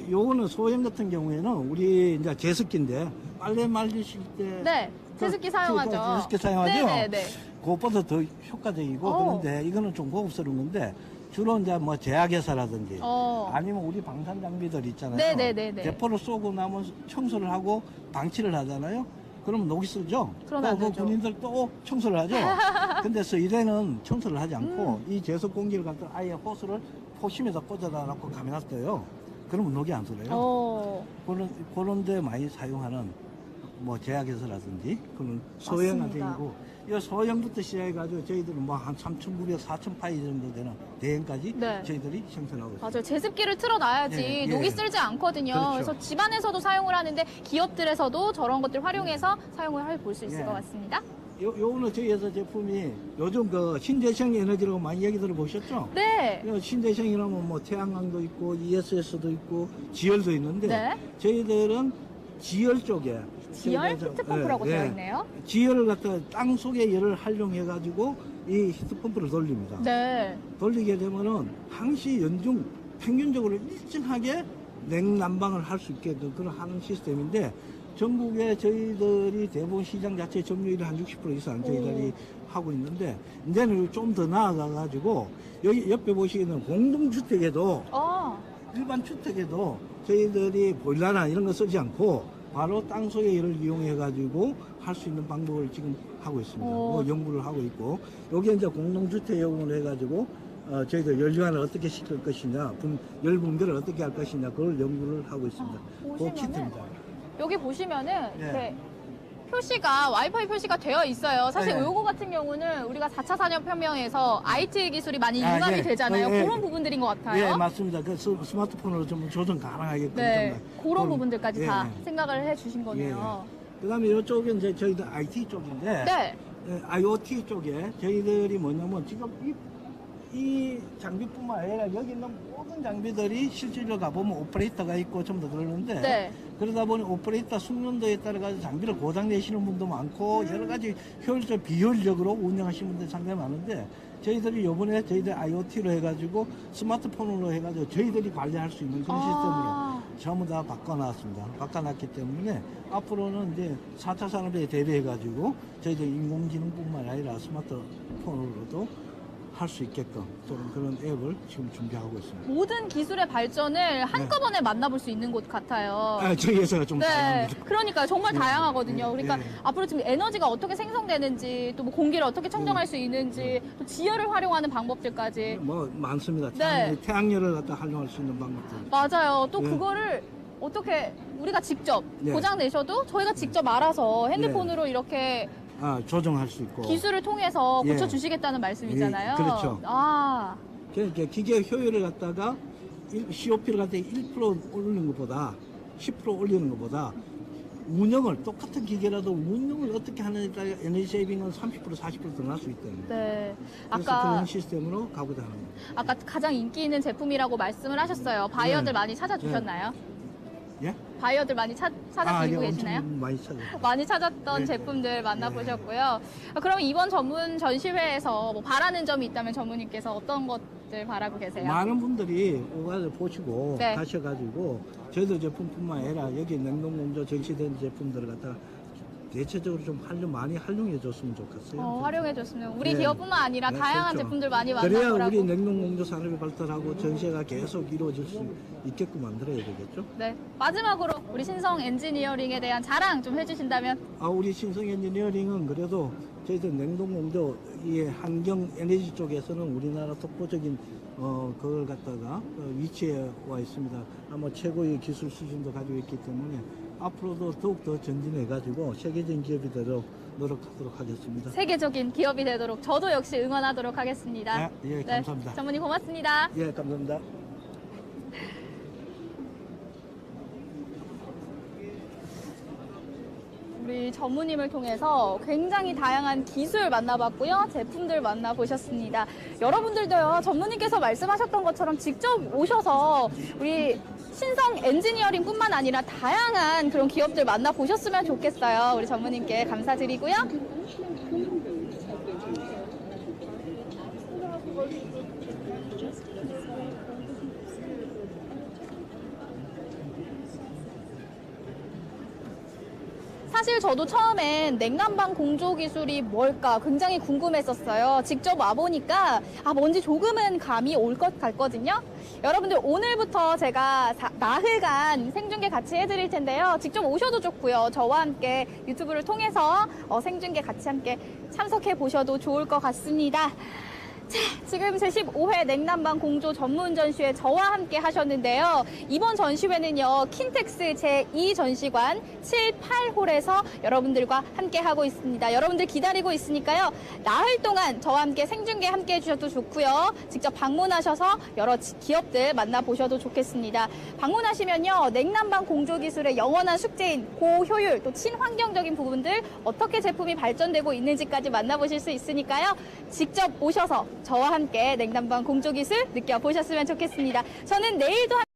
요거는 소형 같은 경우에는 우리 이제 제습기인데 빨래 말리실 때 네. 제습기 사용하죠. 제습기 사용하죠. 네네네. 그것보다 더 효과적이고 그런데 이거는 좀 고급스러운 건데 주로 이제 뭐 제약회사라든지 아니면 우리 방산 장비들 있잖아요. 네네네네. 대포를 쏘고 나면 청소를 하고 방치를 하잖아요. 그러면 녹이 쓰죠. 그러면 안 또 되죠. 군인들 또 청소를 하죠. 근데 서울에는 청소를 하지 않고 이 제습 공기를 갖다 아예 호스를 포심에다 꽂아다 놓고 가면 놨어요. 그러면 녹이 안 들어요. 그런 데 많이 사용하는 뭐 제약회사라든지 그런 소형화되고 이 소형부터 시작해가지고 저희들은 뭐 한 3,900, 4,000파이 정도 되는 대형까지 네. 저희들이 생산하고 있습니다. 맞아요. 제습기를 틀어놔야지 예, 예. 녹이 쓸지 않거든요. 그렇죠. 그래서 집안에서도 사용을 하는데 기업들에서도 저런 것들 활용해서 사용을 할 수 있을 예. 것 같습니다. 요거는 저희 회사 제품이 요즘 그 신재생 에너지라고 많이 얘기 들어보셨죠? 네. 신재생이라면 뭐 태양광도 있고 ESS도 있고 지열도 있는데 네. 저희들은 지열 쪽에 지열 저희가 히트펌프라고 되어 있네요. 지열을 갖다 땅 속에 열을 활용해 가지고 이 히트펌프를 돌립니다. 네. 돌리게 되면은 항시 연중 평균적으로 일정하게 냉난방을 할 수 있게끔 그런 하는 시스템인데 전국에 저희들이 대부분 시장 자체 점유율이 한 60% 이상 저희들이 하고 있는데 이제는 좀 더 나아가 가지고 여기 옆에 보시기에는 공동주택에도 일반 주택에도 저희들이 보일러나 이런 거 쓰지 않고 바로 땅 속의 열을 이용해 가지고 할 수 있는 방법을 지금 하고 있습니다. 뭐 연구를 하고 있고 여기 이제 공동주택용으로 해 가지고 저희들 열기관을 어떻게 시킬 것이냐, 열 분배를 어떻게 할 것이냐 그걸 연구를 하고 있습니다. 그 보시면은 키트입니다. 여기 보시면은 네. 이렇게 표시가 와이파이 표시가 되어 있어요. 사실 네. 요거 같은 경우는 우리가 4차 산업혁명에서 IT 기술이 많이 융합이 예. 되잖아요. 예. 그런 부분들인 것 같아요. 예, 맞습니다. 그 스마트폰으로 좀 조정 가능하게끔. 네, 좀 그런 부분들까지 예, 다 예. 생각을 해주신 거네요. 그 다음에 이쪽은 이제 저희들 IT 쪽인데, 네. IoT 쪽에 저희들이 뭐냐면 지금 이 장비뿐만 아니라 여기 있는 모든 장비들이 실질로 가보면 오퍼레이터가 있고 좀 더 그러는데, 네. 그러다 보니 오퍼레이터 숙련도에 따라 가지고 장비를 고장 내시는 분도 많고 여러 가지 효율적, 비효율적으로 운영하시는 분들이 상당히 많은데 저희들이 요번에 저희들 IoT로 해가지고 스마트폰으로 해가지고 저희들이 관리할 수 있는 그런 시스템으로 전부 다 바꿔놨습니다. 바꿔놨기 때문에 앞으로는 이제 4차 산업에 대비해가지고 저희들 인공지능뿐만 아니라 스마트폰으로도 할 수 있게끔 그런 앱을 지금 준비하고 있습니다. 모든 기술의 발전을 한꺼번에 만나볼 수 있는 곳 같아요. 저희 회사가 좀 네, 다양합니다. 그러니까 정말 다양하거든요. 그러니까 네. 앞으로 지금 에너지가 어떻게 생성되는지, 또 뭐 공기를 어떻게 청정할 수 있는지, 또 지열을 활용하는 방법들까지. 뭐 많습니다. 네. 태양열을 갖다 활용할 수 있는 방법들. 맞아요. 또 네. 그거를 어떻게 우리가 직접 네. 고장 내셔도 저희가 직접 알아서 핸드폰으로 이렇게 조정할 수 있고. 기술을 통해서 예. 고쳐주시겠다는 말씀이잖아요. 예, 그렇죠. 아, 그러니까 기계 효율을 갖다가 COP를 갖다가 1% 올리는 것보다 10% 올리는 것보다 운영을 똑같은 기계라도 운영을 어떻게 하느냐에 따라 에너지 세이빙은 30% 40%더 날 수 있다는 거예요. 네. 그래서 아까 그런 시스템으로 가고자 하는 거예요. 아까 가장 인기 있는 제품이라고 말씀을 하셨어요. 바이어들 네. 많이 찾아주셨나요? 예? 바이어들 많이 찾아주시고 계시나요? 엄청 많이 찾아요. 많이 찾았던 네. 제품들 만나보셨고요. 그럼 이번 전문 전시회에서 뭐 바라는 점이 있다면 전무님께서 어떤 것들 바라고 계세요? 많은 분들이 오가서 보시고 네. 가셔가지고 저희들 제품뿐만 아니라 여기 냉동공조 전시된 제품들을 갖다가 대체적으로 좀 많이 활용해 줬으면 좋겠어요. 활용해줬으면 우리 네. 기업뿐만 아니라 네, 다양한 그렇죠. 제품들 많이 그래야 만나보라고. 우리 냉동공조 산업이 발달하고 전시가 계속 이루어질 수 있게끔 만들어야 되겠죠. 네. 마지막으로 우리 신성 엔지니어링에 대한 자랑 좀 해주신다면. 우리 신성 엔지니어링은 그래도 저희들 냉동공조 이 환경 에너지 쪽에서는 우리나라 독보적인 그걸 갖다가 위치에 와 있습니다. 아마 최고의 기술 수준도 가지고 있기 때문에 앞으로도 더욱더 전진해가지고 세계적인 기업이 되도록 노력하도록 하겠습니다. 세계적인 기업이 되도록 저도 역시 응원하도록 하겠습니다. 예, 감사합니다. 전무님 고맙습니다. 예, 감사합니다. 우리 전무님을 통해서 굉장히 다양한 기술 만나봤고요. 제품들 만나보셨습니다. 여러분들도요, 전무님께서 말씀하셨던 것처럼 직접 오셔서 우리 신성 엔지니어링 뿐만 아니라 다양한 그런 기업들 만나보셨으면 좋겠어요. 우리 전무님께 감사드리고요. 사실 저도 처음엔 냉난방 공조 기술이 뭘까 굉장히 궁금했었어요. 직접 와보니까 뭔지 조금은 감이 올 것 같거든요. 여러분들 오늘부터 제가 나흘간 생중계 같이 해드릴 텐데요. 직접 오셔도 좋고요. 저와 함께 유튜브를 통해서 생중계 같이 함께 참석해 보셔도 좋을 것 같습니다. 자, 지금 제15회 냉난방 공조 전문 전시회 저와 함께 하셨는데요. 이번 전시회는요, 킨텍스 제2전시관 7, 8홀에서 여러분들과 함께 하고 있습니다. 여러분들 기다리고 있으니까요, 나흘 동안 저와 함께 생중계 함께 해주셔도 좋고요. 직접 방문하셔서 여러 기업들 만나보셔도 좋겠습니다. 방문하시면요, 냉난방 공조 기술의 영원한 숙제인 고효율, 또 친환경적인 부분들, 어떻게 제품이 발전되고 있는지까지 만나보실 수 있으니까요. 직접 오셔서 저와 함께 냉난방 공조 기술 느껴보셨으면 좋겠습니다. 저는 내일도